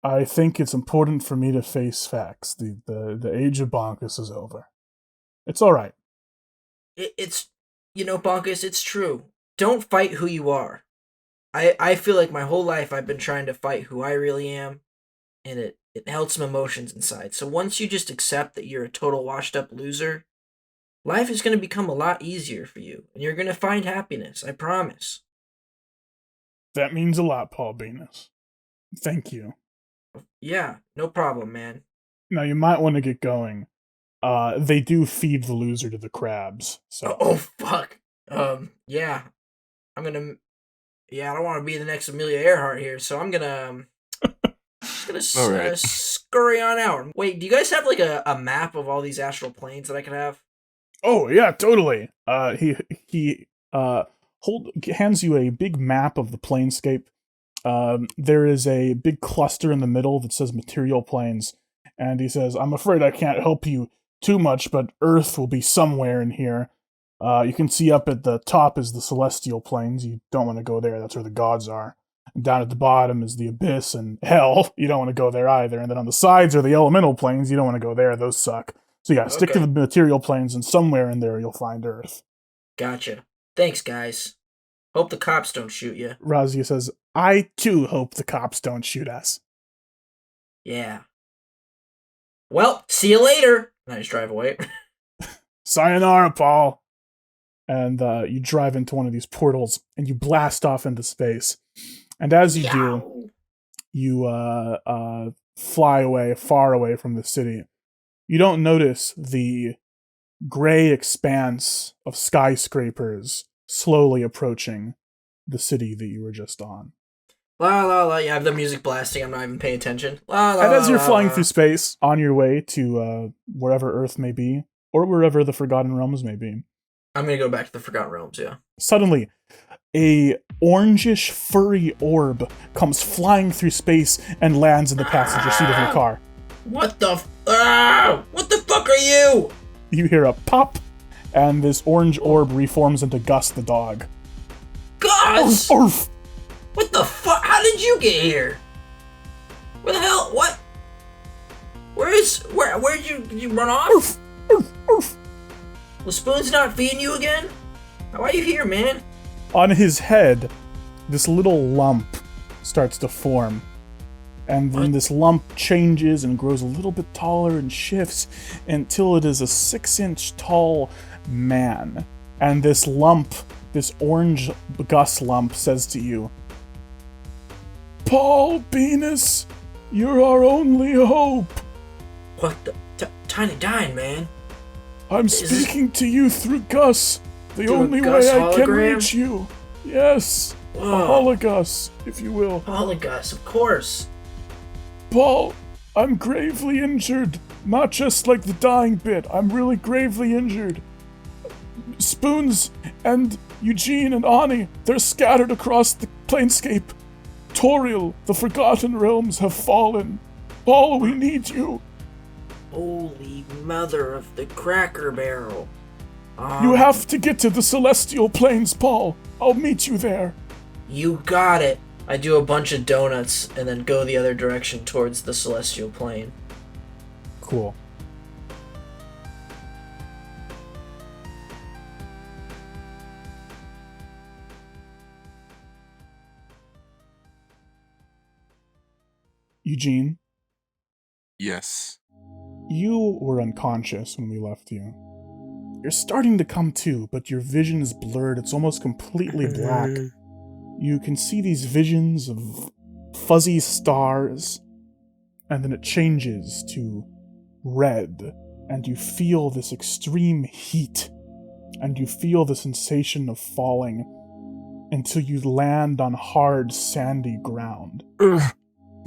I think it's important for me to face facts. The age of Bonkus is over. It's all right. It's Bonkus, it's true. Don't fight who you are. I feel like my whole life I've been trying to fight who I really am, and it held some emotions inside. So once you just accept that you're a total washed up loser, life is going to become a lot easier for you, and you're going to find happiness, I promise. That means a lot, Paul Beenis. Thank you. Yeah, no problem, man. Now, you might want to get going. They do feed the loser to the crabs, so... Oh, fuck. Yeah. I don't want to be the next Amelia Earhart here, so I'm gonna scurry on out. Wait, do you guys have, like, a map of all these astral planes that I could have? Oh, yeah, totally. He hands you a big map of the planescape. There is a big cluster in the middle that says material planes, and he says, I'm afraid I can't help you too much, but Earth will be somewhere in here. You can see up at the top is the celestial planes. You don't want to go there. That's where the gods are. And down at the bottom is the abyss and hell. You don't want to go there either. And then on the sides are the elemental planes. You don't want to go there. Those suck. So yeah, stick to the material planes, and somewhere in there you'll find Earth. Gotcha. Thanks, guys. Hope the cops don't shoot you. Razia says, I too hope the cops don't shoot us. Yeah. Well, see you later. And I just drive away. Sayonara, Paul. And you drive into one of these portals, and you blast off into space. And as you do, you fly away, far away from the city. You don't notice the gray expanse of skyscrapers slowly approaching the city that you were just on. La la la, you have the music blasting, I'm not even paying attention. La la. And as you're flying through space, on your way to wherever Earth may be, or wherever the Forgotten Realms may be. I'm gonna go back to the Forgotten Realms, yeah. Suddenly, a orangish furry orb comes flying through space and lands in the passenger seat of your car. What the fuck are you? You hear a pop, and this orange orb reforms into Gus the dog. Gus! Orf! What the fuck? How did you get here? Where the hell? What? Where'd you run off? Oof, oof, oof. The spoon's not feeding you again? Why are you here, man? On his head, this little lump starts to form. And then this lump changes and grows a little bit taller and shifts until it is a 6-inch tall man. And this lump, this orange Gus lump, says to you, Paul Beenis, you're our only hope. What the? Tiny Dine, man. I'm speaking to you through Gus. The Through only Gus way I can hologram? reach you. Yes. A Whoa. hologus, if you will. Hologus, of course. Paul, I'm gravely injured. Not just like the dying bit. I'm really gravely injured. Spoons and Eugene and Ani, they're scattered across the planescape. Toriel, the Forgotten Realms have fallen. Paul, we need you. Holy mother of the Cracker Barrel. You have to get to the Celestial Plains, Paul. I'll meet you there. You got it. I do a bunch of donuts and then go the other direction towards the Celestial Plane. Cool. Eugene, Yes. you were unconscious when we left you. You're starting to come to, but your vision is blurred. It's almost completely black. You can see these visions of fuzzy stars, and then it changes to red, and you feel this extreme heat, and you feel the sensation of falling until you land on hard, sandy ground.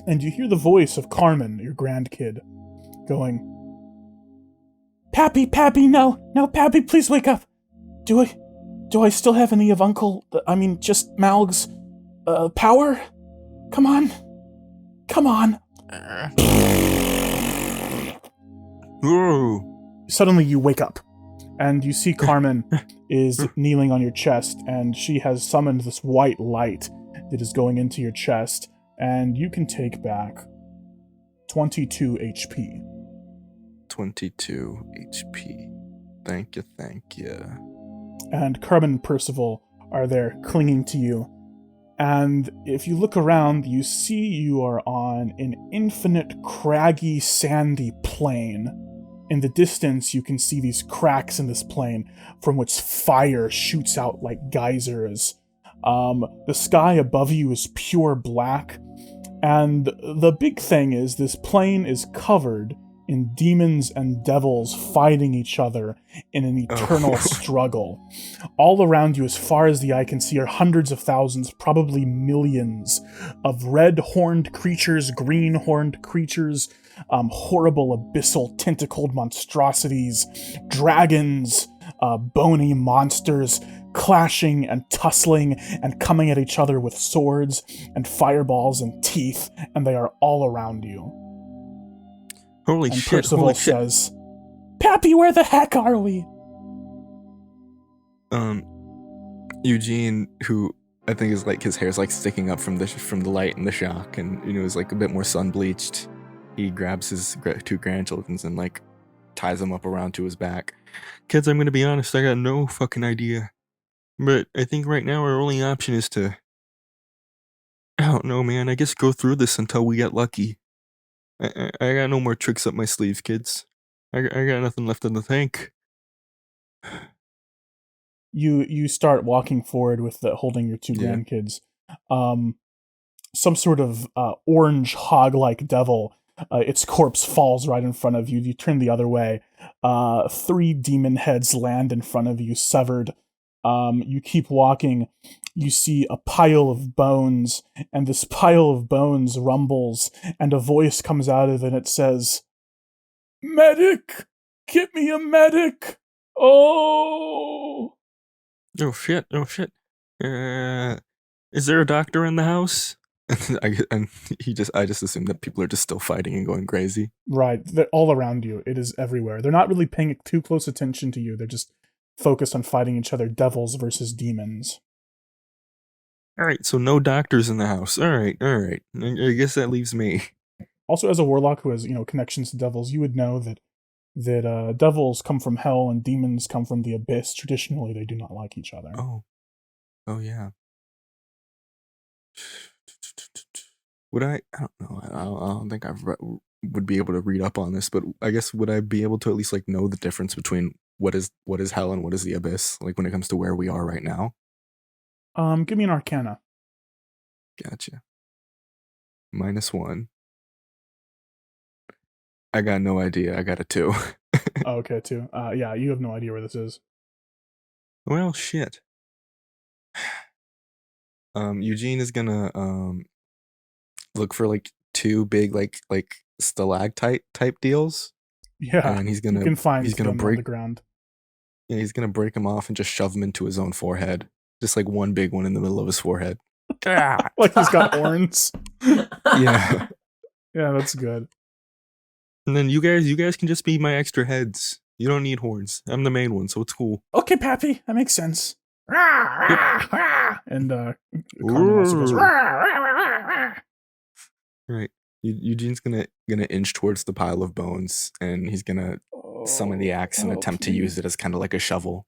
And you hear the voice of Carmen, your grandkid, going, Pappy, no, Pappy, please wake up. Do I still have any of just Malg's, power? Come on. Whoa. Suddenly you wake up, and you see Carmen is kneeling on your chest, and she has summoned this white light that is going into your chest, and you can take back 22 HP. 22 HP. Thank you. And Carmen and Percival are there clinging to you. And if you look around, you see you are on an infinite, craggy, sandy plain. In the distance, you can see these cracks in this plain from which fire shoots out like geysers. The sky above you is pure black. And the big thing is this plain is covered in demons and devils fighting each other in an eternal struggle. All around you, as far as the eye can see, are hundreds of thousands, probably millions, of red-horned creatures, green-horned creatures, horrible abyssal tentacled monstrosities, dragons, bony monsters, clashing and tussling and coming at each other with swords and fireballs and teeth, and they are all around you. Holy And shit, Percival holy shit. says, Pappy, where the heck are we? Eugene, who I think is like, his hair's like sticking up from the light and the shock, and is like a bit more sun bleached. He grabs his two grandchildren and like ties them up around to his back. Kids, I'm gonna be honest, I got no fucking idea. But I think right now our only option is to, I don't know, man, I guess go through this until we get lucky. I got no more tricks up my sleeves, kids. I got nothing left in the tank. You start walking forward with holding your two grandkids. Some sort of orange hog-like devil. Its corpse falls right in front of you. You turn the other way. 3 demon heads land in front of you, severed. You keep walking. You see a pile of bones, and this pile of bones rumbles, and a voice comes out of it, and it says, Medic! Get me a medic! Oh! Oh shit. Is there a doctor in the house? I just assume that people are just still fighting and going crazy. Right. They're all around you. It is everywhere. They're not really paying too close attention to you. They're just focused on fighting each other, devils versus demons. Alright, so no doctors in the house. Alright. I guess that leaves me. Also, as a warlock who has connections to devils, you would know that devils come from hell and demons come from the abyss. Traditionally, they do not like each other. Oh yeah. Would I don't know. I don't think would be able to read up on this, but I guess would I be able to at least like know the difference between what is hell and what is the abyss, like when it comes to where we are right now? Give me an Arcana. Gotcha. -1. I got no idea. I got a 2. Oh, okay, 2. Yeah, you have no idea where this is. Well, shit. Eugene is gonna look for like 2 big like stalactite type deals. Yeah, and you can find them break on the ground. Yeah, he's gonna break them off and just shove them into his own forehead. Just like one big one in the middle of his forehead. Like he's got horns. Yeah. Yeah, that's good. And then you guys can just be my extra heads. You don't need horns. I'm the main one, so it's cool. Okay, Pappy, that makes sense. And Carmen also goes. Right. Eugene's gonna inch towards the pile of bones, and he's gonna summon the axe and attempt to use it as kind of like a shovel.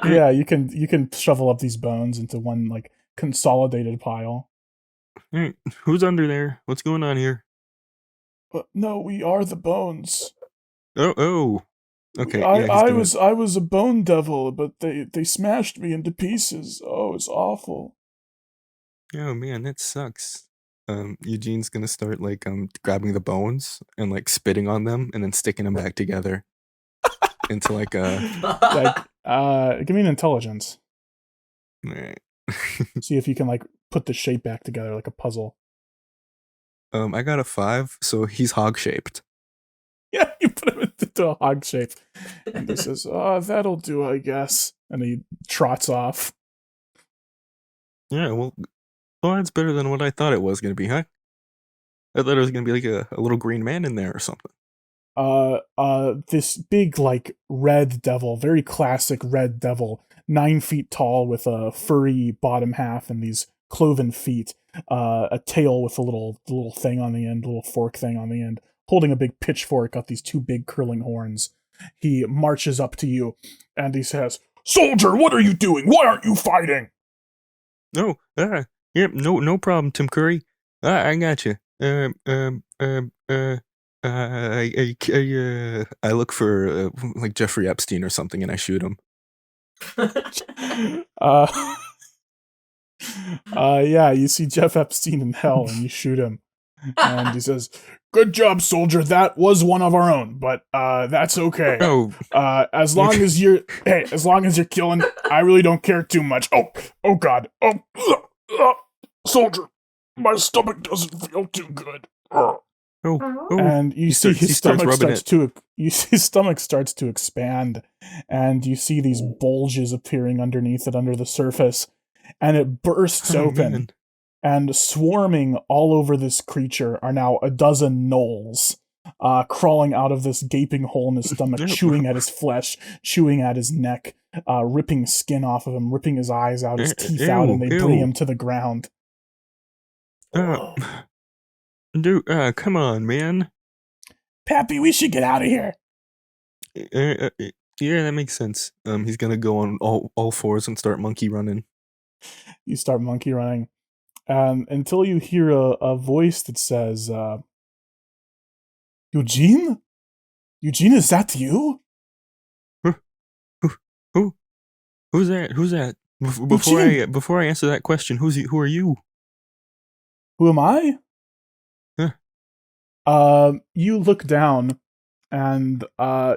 Yeah, you can shovel up these bones into one like consolidated pile. Hey, who's under there? What's going on here? No, we are the bones. Oh. Okay. I was a bone devil, but they smashed me into pieces. Oh, it's awful. Oh man, that sucks. Eugene's gonna start like grabbing the bones and like spitting on them and then sticking them back together into like a give me an intelligence. Alright. See if you can like put the shape back together like a puzzle. I got a 5, so he's hog shaped. Yeah, you put him into a hog shape, and he says, "Oh, that'll do, I guess," and he trots off. Yeah, well, that's better than what I thought it was gonna be, huh? I thought it was gonna be like a little green man in there or something. This big like red devil, very classic red devil, 9 feet tall with a furry bottom half and these cloven feet, a tail with a little thing on the end, little fork thing on the end, holding a big pitchfork, got these 2 big curling horns. He marches up to you and he says, "Soldier, what are you doing? Why aren't you fighting?" No, yep, no problem, Tim Curry. I got you. I look for like Jeffrey Epstein or something, and I shoot him. Yeah, you see Jeff Epstein in hell, and you shoot him, and he says, "Good job, soldier. That was one of our own, but that's okay. Oh, as long as you're killing, I really don't care too much. Oh God, soldier, my stomach doesn't feel too good." And you see his stomach starts to expand, and you see these bulges appearing underneath it, under the surface, and it bursts open. Man. And swarming all over this creature are now a dozen gnolls, crawling out of this gaping hole in his stomach, chewing at his flesh, chewing at his neck, ripping skin off of him, ripping his eyes out, his teeth out, and they bring him to the ground. Dude, come on, man. Pappy, we should get out of here. Yeah, that makes sense. He's gonna go on all fours and start monkey running. You start monkey running, until you hear a voice that says, "Eugene? Eugene, is that you?" Who's that? Before I answer that question, who are you? Who am I? Huh. You look down, and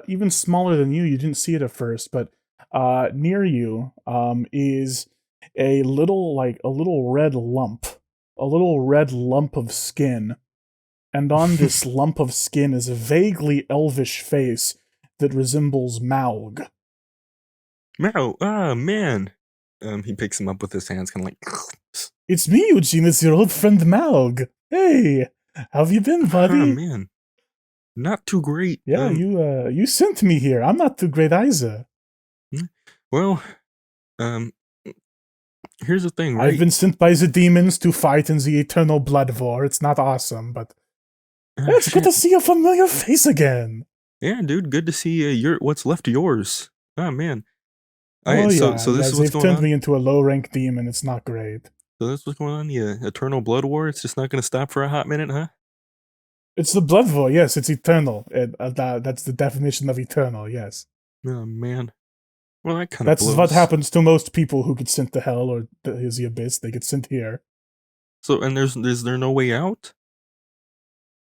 even smaller than you didn't see it at first, but near you is a little red lump of skin, and on this lump of skin is a vaguely elvish face that resembles Maug. Mao, man. He picks him up with his hands, kind of like. "It's me, Eugene. It's your old friend Maug. Hey, how have you been, buddy?" Oh man, not too great. Yeah, you sent me here. I'm not too great either. Well, here's the thing, right? I've been sent by the demons to fight in the eternal blood war. It's not awesome, but it's good to see a familiar face again. Yeah, dude, good to see what's left of yours. Oh man. So this is what's they've going turned on. me into a low-rank demon. It's not great. So that's what's going on. The eternal blood war. It's just not going to stop for a hot minute, huh? It's the blood war. Yes, it's eternal. That's the definition of eternal. Yes. Oh man. Well, that kind of. That's what happens to most people who get sent to hell or the abyss. They get sent here. So, and is there no way out?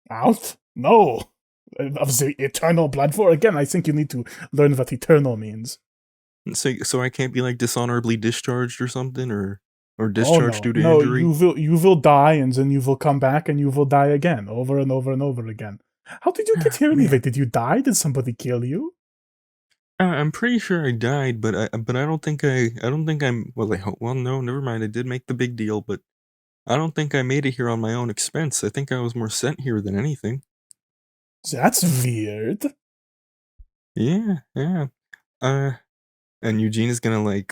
Out? No. Of the eternal blood war? Again, I think you need to learn what eternal means. So I can't be like dishonorably discharged or something, or discharged due to injury? You will die, and then you will come back, and you will die again, over and over and over again. How did you get here anyway? Did you die? Did somebody kill you? I'm pretty sure I died, but I don't think I'm. Well, I hope. Well, no, never mind. I did make the big deal, but I don't think I made it here on my own expense. I think I was more sent here than anything. That's weird. Yeah. And Eugene is gonna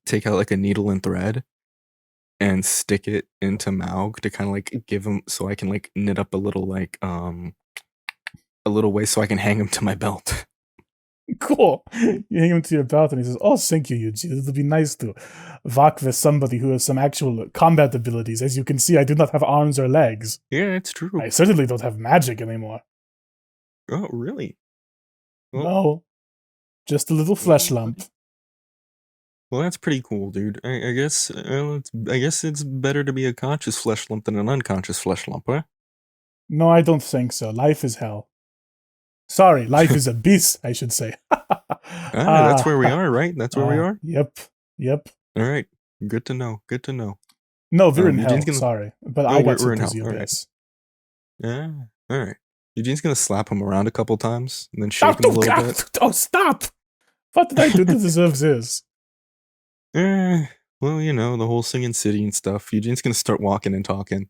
take out like a needle and thread and stick it into Maug to kind of like give him, so I can like knit up a little way so I can hang him to my belt. Cool. You hang him to your belt and he says, "Oh, thank you, Eugene. It would be nice to walk with somebody who has some actual combat abilities. As you can see, I do not have arms or legs. Yeah, it's true. I certainly don't have magic anymore." Oh, really? Well, no. Just a little flesh lump. Well, that's pretty cool, dude. I guess it's better to be a conscious flesh lump than an unconscious flesh lump, huh? No, I don't think so. Life is hell. Sorry, life is abyss, I should say. That's where we are, right? That's where we are? Yep. All right. Good to know. No, we're in hell, sorry. But I got sent to the abyss. Yeah, all right. Eugene's gonna slap him around a couple times and then shake him a little bit. Oh, stop! What did I do to deserve this? Well, the whole singing city and stuff. Eugene's gonna start walking and talking.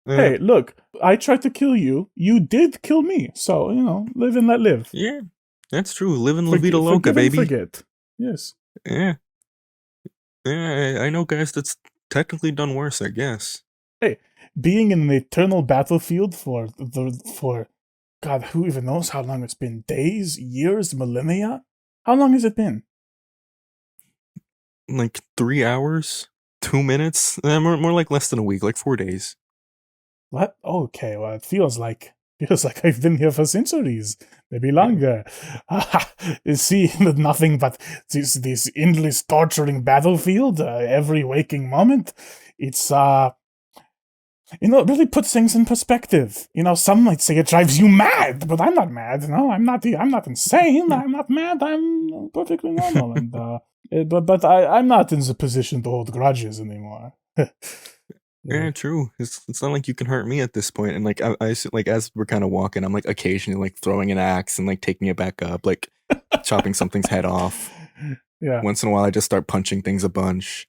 Hey, look, I tried to kill you. You did kill me. So, live and let live. Yeah, that's true. Live in La Vida Loca, baby. Forget. Yes. Yeah. Yeah, I know guys that's technically done worse, I guess. Hey, being in an eternal battlefield for God, who even knows how long it's been? Days, years, millennia? How long has it been? Like 3 hours? 2 minutes? More like less than a week, like 4 days. What? Okay, well, it feels like I've been here for centuries, maybe longer. See, nothing but this endless torturing battlefield every waking moment. It's it really puts things in perspective. Some might say it drives you mad, but I'm not mad. No, I'm not insane. I'm not mad. I'm perfectly normal, and but I'm not in the position to hold grudges anymore. Yeah, true. It's not like you can hurt me at this point. And like I like as we're kind of walking, I'm like occasionally like throwing an axe and like taking it back up, like chopping something's head off. Yeah. Once in a while, I just start punching things a bunch.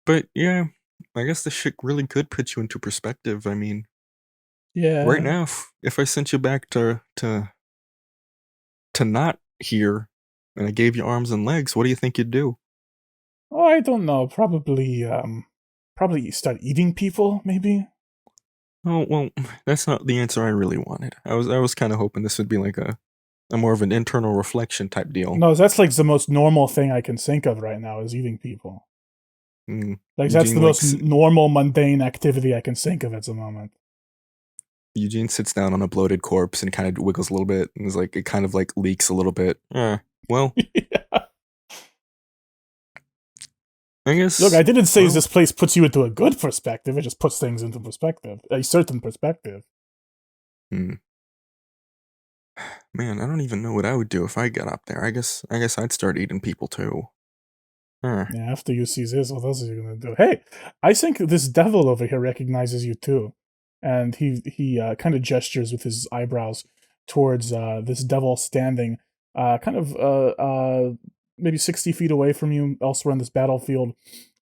But yeah, I guess this shit really could put you into perspective. I mean, yeah. Right now, if I sent you back to not here, and I gave you arms and legs, what do you think you'd do? Oh, I don't know. Probably start eating people, maybe. Oh well, that's not the answer I really wanted. I was kind of hoping this would be like a more of an internal reflection type deal. No, that's like the most normal thing I can think of right now is eating people. Like that's the most normal, mundane activity I can think of at the moment. Eugene sits down on a bloated corpse and kind of wiggles a little bit, and is like it kind of like leaks a little bit. Well. Yeah. I guess. Look, I didn't say this place puts you into a good perspective. It just puts things into perspective, a certain perspective. Man, I don't even know what I would do if I got up there. I guess I'd start eating people too. Yeah, after you see this, what else are you gonna do? Hey, I think this devil over here recognizes you too, and he kind of gestures with his eyebrows towards this devil standing, maybe 60 feet away from you, elsewhere on this battlefield.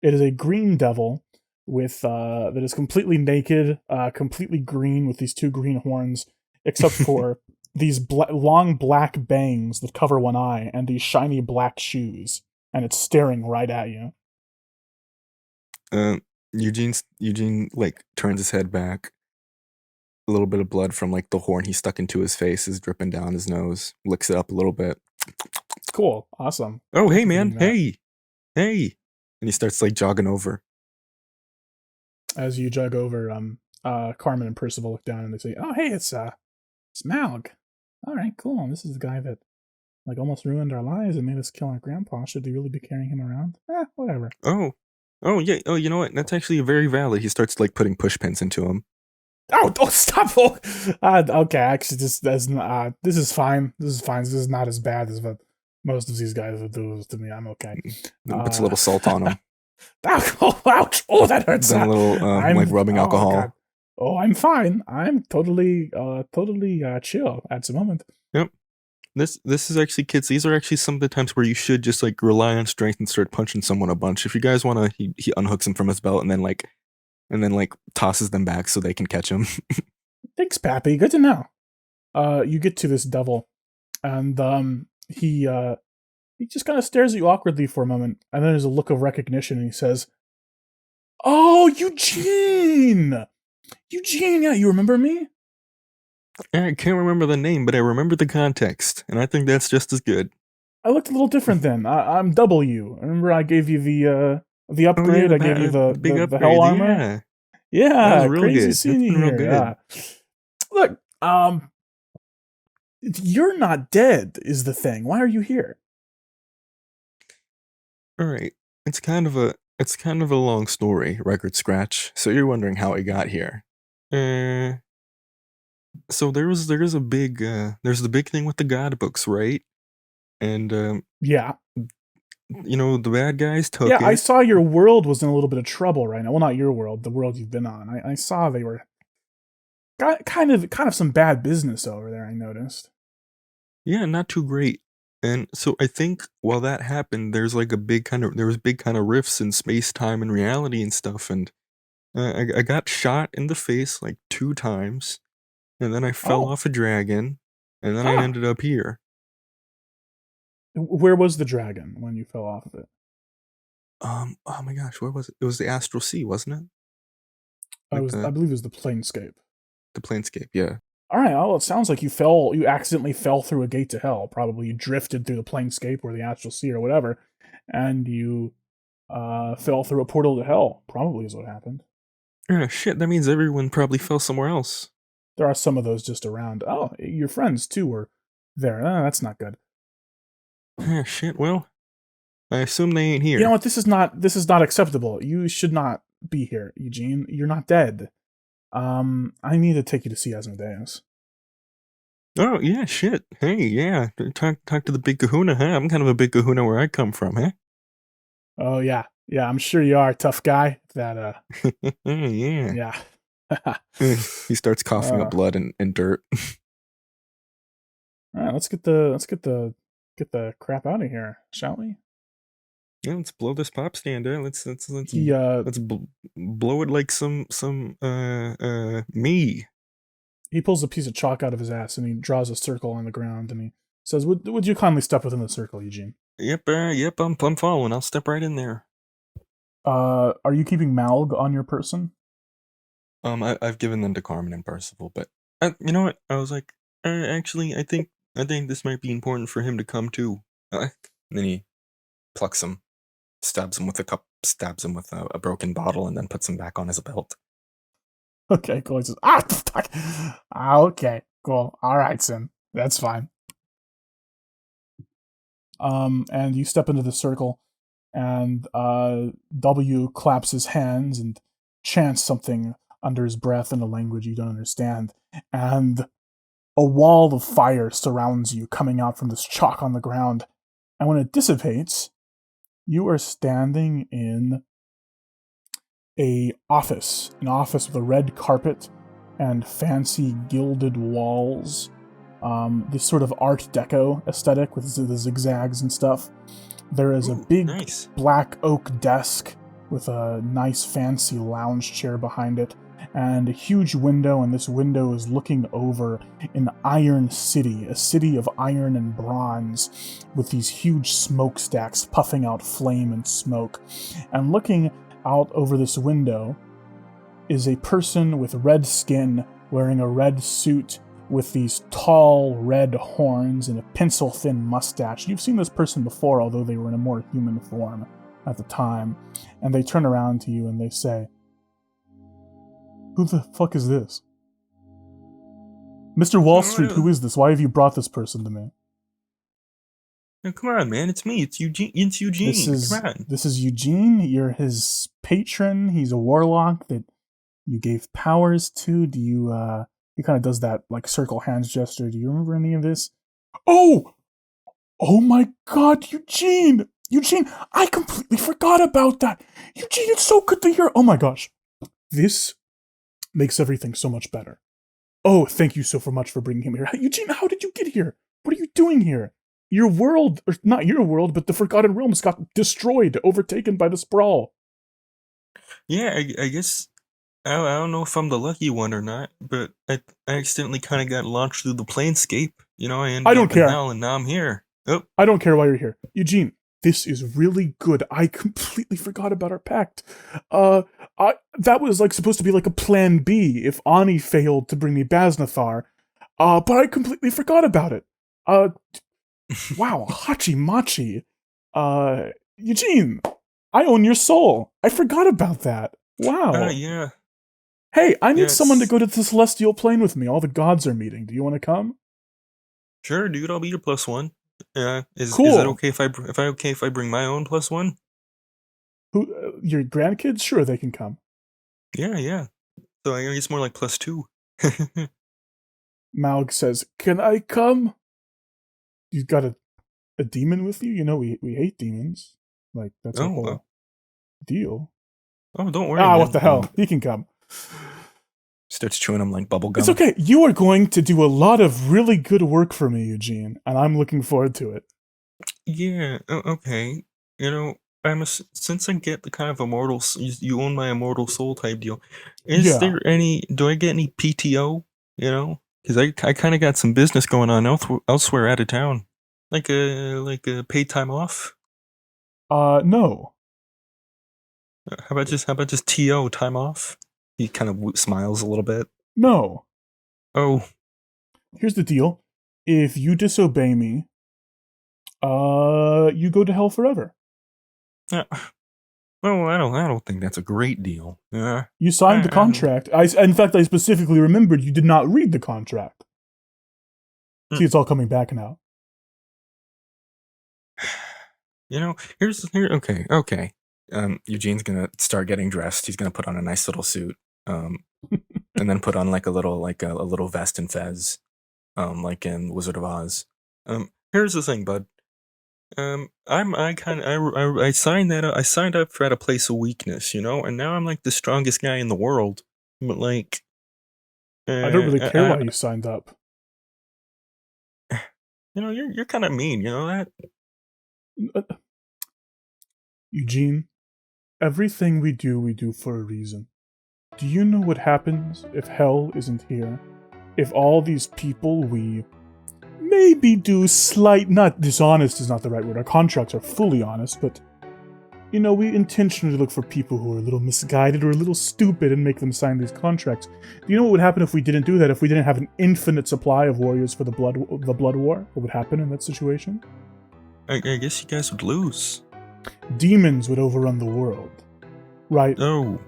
It is a green devil with that is completely naked, completely green with these two green horns, except for these long black bangs that cover one eye and these shiny black shoes, and it's staring right at you. Eugene like turns his head back. A little bit of blood from like the horn he stuck into his face is dripping down his nose. Licks it up a little bit. Cool. Awesome. Oh, hey Thank you for man. doing that. Hey. And he starts like jogging over. As you jog over, Carmen and Percival look down and they say, "Oh, hey, it's Malg. All right, cool. This is the guy that like almost ruined our lives and made us kill our grandpa. Should we really be carrying him around? Whatever." Oh yeah. Oh, you know what? That's actually very valid. He starts like putting push pins into him. Oh, stop! Okay, actually, this is fine. This is fine. This is not as bad as what most of these guys would do to me. I'm okay. Puts a little salt on him. Ouch! Oh, that hurts. Then a little like rubbing alcohol. God. Oh, I'm fine. I'm totally chill at the moment. Yep. This is actually, kids. These are actually some of the times where you should just like rely on strength and start punching someone a bunch. If you guys want to, he unhooks him from his belt and then tosses them back so they can catch him. Thanks, Pappy. Good to know. You get to this devil, and he just kind of stares at you awkwardly for a moment, and then there's a look of recognition, and he says, "Oh, Eugene! Eugene, yeah, you remember me?" I can't remember the name, but I remember the context, and I think that's just as good. I looked a little different then. I'm W. Remember I gave you the upgrade? I gave you the big the hell armor? Yeah. That was real crazy good. seeing you Real here. good. Yeah. Look, you're not dead is the thing. Why are you here? All right. It's kind of a long story, record scratch. So you're wondering how I got here. So there's the big thing with the god books, right? And Yeah. you know, the bad guys took Yeah, it. I saw your world was in a little bit of trouble right now. Well, not your world, the world you've been on. I saw they were kind of some bad business over there, I noticed. Yeah, not too great. And so I think while that happened, there was big kind of rifts in space, time, and reality and stuff. And I got shot in the face like 2 times, and then I fell off a dragon, and then I ended up here. Where was the dragon when you fell off of it? Oh my gosh, where was it? It was the Astral Sea, wasn't it? I believe it was the Planescape. The Planescape, yeah. All right. Oh, it sounds like you accidentally fell through a gate to hell. Probably you drifted through the Planescape or the Astral Sea or whatever, and you fell through a portal to hell. Probably is what happened. Yeah, shit, that means everyone probably fell somewhere else. There are some of those just around. Oh, your friends too were there. That's not good. Yeah, shit, well, I assume they ain't here. You know what? This is not acceptable. You should not be here, Eugene. You're not dead. I need to take you to see Asmodeus. Oh, yeah, shit. Hey, yeah. Talk to the big kahuna, huh? I'm kind of a big kahuna where I come from, huh? Oh, yeah. Yeah, I'm sure you are a tough guy. That, yeah. Yeah. He starts coughing up blood and dirt. All right, let's get the crap out of here, shall we? Yeah, let's blow this pop stand. Let's blow it like some me. He pulls a piece of chalk out of his ass and he draws a circle on the ground and he says, "Would you kindly step within the circle, Eugene?" Yep. I'm following. I'll step right in there. Are you keeping Malg on your person? I've given them to Carmen and Percival, but you know what? I was like, actually, I think this might be important for him to come too. And then he plucks him, stabs him with a cup, stabs him with a broken bottle, and then puts him back on his belt. Okay, cool. He says, fuck. Okay, cool. All right, Sin. That's fine. And you step into the circle, and W claps his hands and chants something under his breath in a language you don't understand, and a wall of fire surrounds you, coming out from this chalk on the ground. And when it dissipates, you are standing in an office with a red carpet and fancy gilded walls. This sort of Art Deco aesthetic with the zigzags and stuff. There is a big black oak desk with a nice fancy lounge chair behind it, and a huge window, and this window is looking over an iron city, a city of iron and bronze, with these huge smokestacks puffing out flame and smoke. And looking out over this window is a person with red skin wearing a red suit with these tall red horns and a pencil-thin mustache. You've seen this person before, although they were in a more human form at the time. And they turn around to you and they say, "Who the fuck is this? Mr. Wall Street, who is this? Why have you brought this person to me?" Oh, come on, man. It's me. It's Eugene. It's Eugene. Come on. This is Eugene. You're his patron. He's a warlock that you gave powers to. Do you, he kind of does that, like, circle hands gesture. Do you remember any of this? Oh my god, Eugene! Eugene, I completely forgot about that! Eugene, it's so good to hear! Oh my gosh. This makes everything so much better. Oh, thank you so much for bringing him here. Eugene, how did you get here? What are you doing here? Your world, or not your world, but the Forgotten Realms got destroyed, overtaken by the Sprawl. Yeah, I guess... I don't know if I'm the lucky one or not, but I accidentally kind of got launched through the planescape. You know, I ended up in hell, and now I'm here. Oh. I don't care why you're here. Eugene, this is really good. I completely forgot about our pact. That was like supposed to be like a plan B if Ani failed to bring me Baznathar. But I completely forgot about it. Wow, Hachi Machi. Eugene, I own your soul. I forgot about that. Wow. Yeah. Hey, I need someone to go to the Celestial Plane with me. All the gods are meeting. Do you want to come? Sure, dude. I'll be your +1. Is cool. Is that okay if I bring my own +1? Who? Your grandkids? Sure, they can come. Yeah. So I guess more like +2. Malg says, "Can I come?" You've got a demon with you? You know we hate demons. Like, that's a whole deal. Oh, don't worry. What the hell? He can come. Starts chewing him like bubble gum. It's okay. You are going to do a lot of really good work for me, Eugene, and I'm looking forward to it. Yeah, okay. You know, since I get the kind of immortal, you own my immortal soul type deal. Is there any? Do I get any PTO? You know, because I kind of got some business going on elsewhere out of town, like a paid time off. No. How about just TO, time off? He kind of smiles a little bit. No. Oh. Here's the deal. If you disobey me, you go to hell forever. Well, I don't think that's a great deal. You signed the contract. In fact, I specifically remembered you did not read the contract. See, it's all coming back now. You know, okay. Eugene's gonna start getting dressed. He's gonna put on a nice little suit, and then put on like a little vest and fez, like in Wizard of Oz. Here's the thing, bud. I signed that up. I signed up at a place of weakness, you know, and now I'm like the strongest guy in the world. But like, I don't really care why you signed up. You know, you're kind of mean. You know that. Eugene, everything we do for a reason. Do you know what happens if hell isn't here? If all these people we maybe do not dishonest is not the right word. Our contracts are fully honest, but you know, we intentionally look for people who are a little misguided or a little stupid and make them sign these contracts. Do you know what would happen if we didn't do that? If we didn't have an infinite supply of warriors for the blood war? What would happen in that situation? I guess you guys would lose. Demons would overrun the world, right? Oh.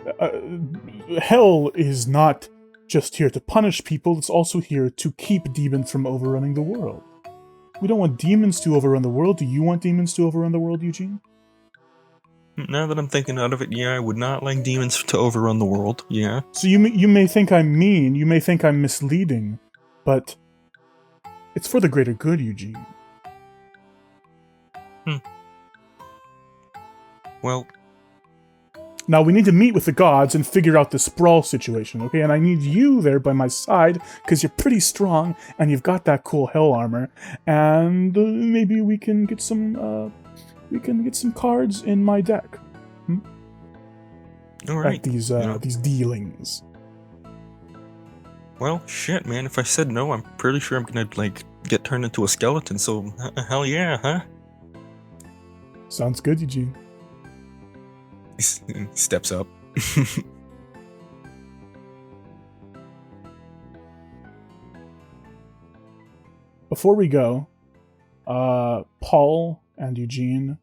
Hell is not just here to punish people, it's also here to keep demons from overrunning the world. We don't want demons to overrun the world. Do you want demons to overrun the world, Eugene? Now that I'm thinking out of it, yeah, I would not like demons to overrun the world, yeah. So you may think I'm mean, you may think I'm misleading, but it's for the greater good, Eugene. Well, now we need to meet with the gods and figure out the sprawl situation, okay? And I need you there by my side, because you're pretty strong, and you've got that cool hell armor, and maybe we can get some, cards in my deck. All right. At these dealings. Well, shit, man. If I said no, I'm pretty sure I'm gonna, like, get turned into a skeleton, so hell yeah, huh? Sounds good, Eugene. He steps up. Before we go, Paul and Eugene,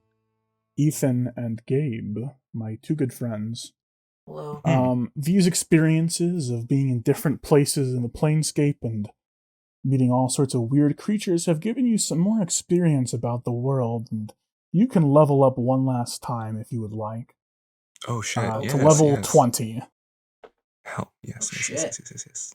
Ethan and Gabe, my two good friends, Hello. these experiences of being in different places in the planescape and meeting all sorts of weird creatures have given you some more experience about the world, and you can level up one last time if you would like. Oh shit! To Yes, level yes. 20. Hell, yes, Oh, yes, shit. yes, yes, yes, yes.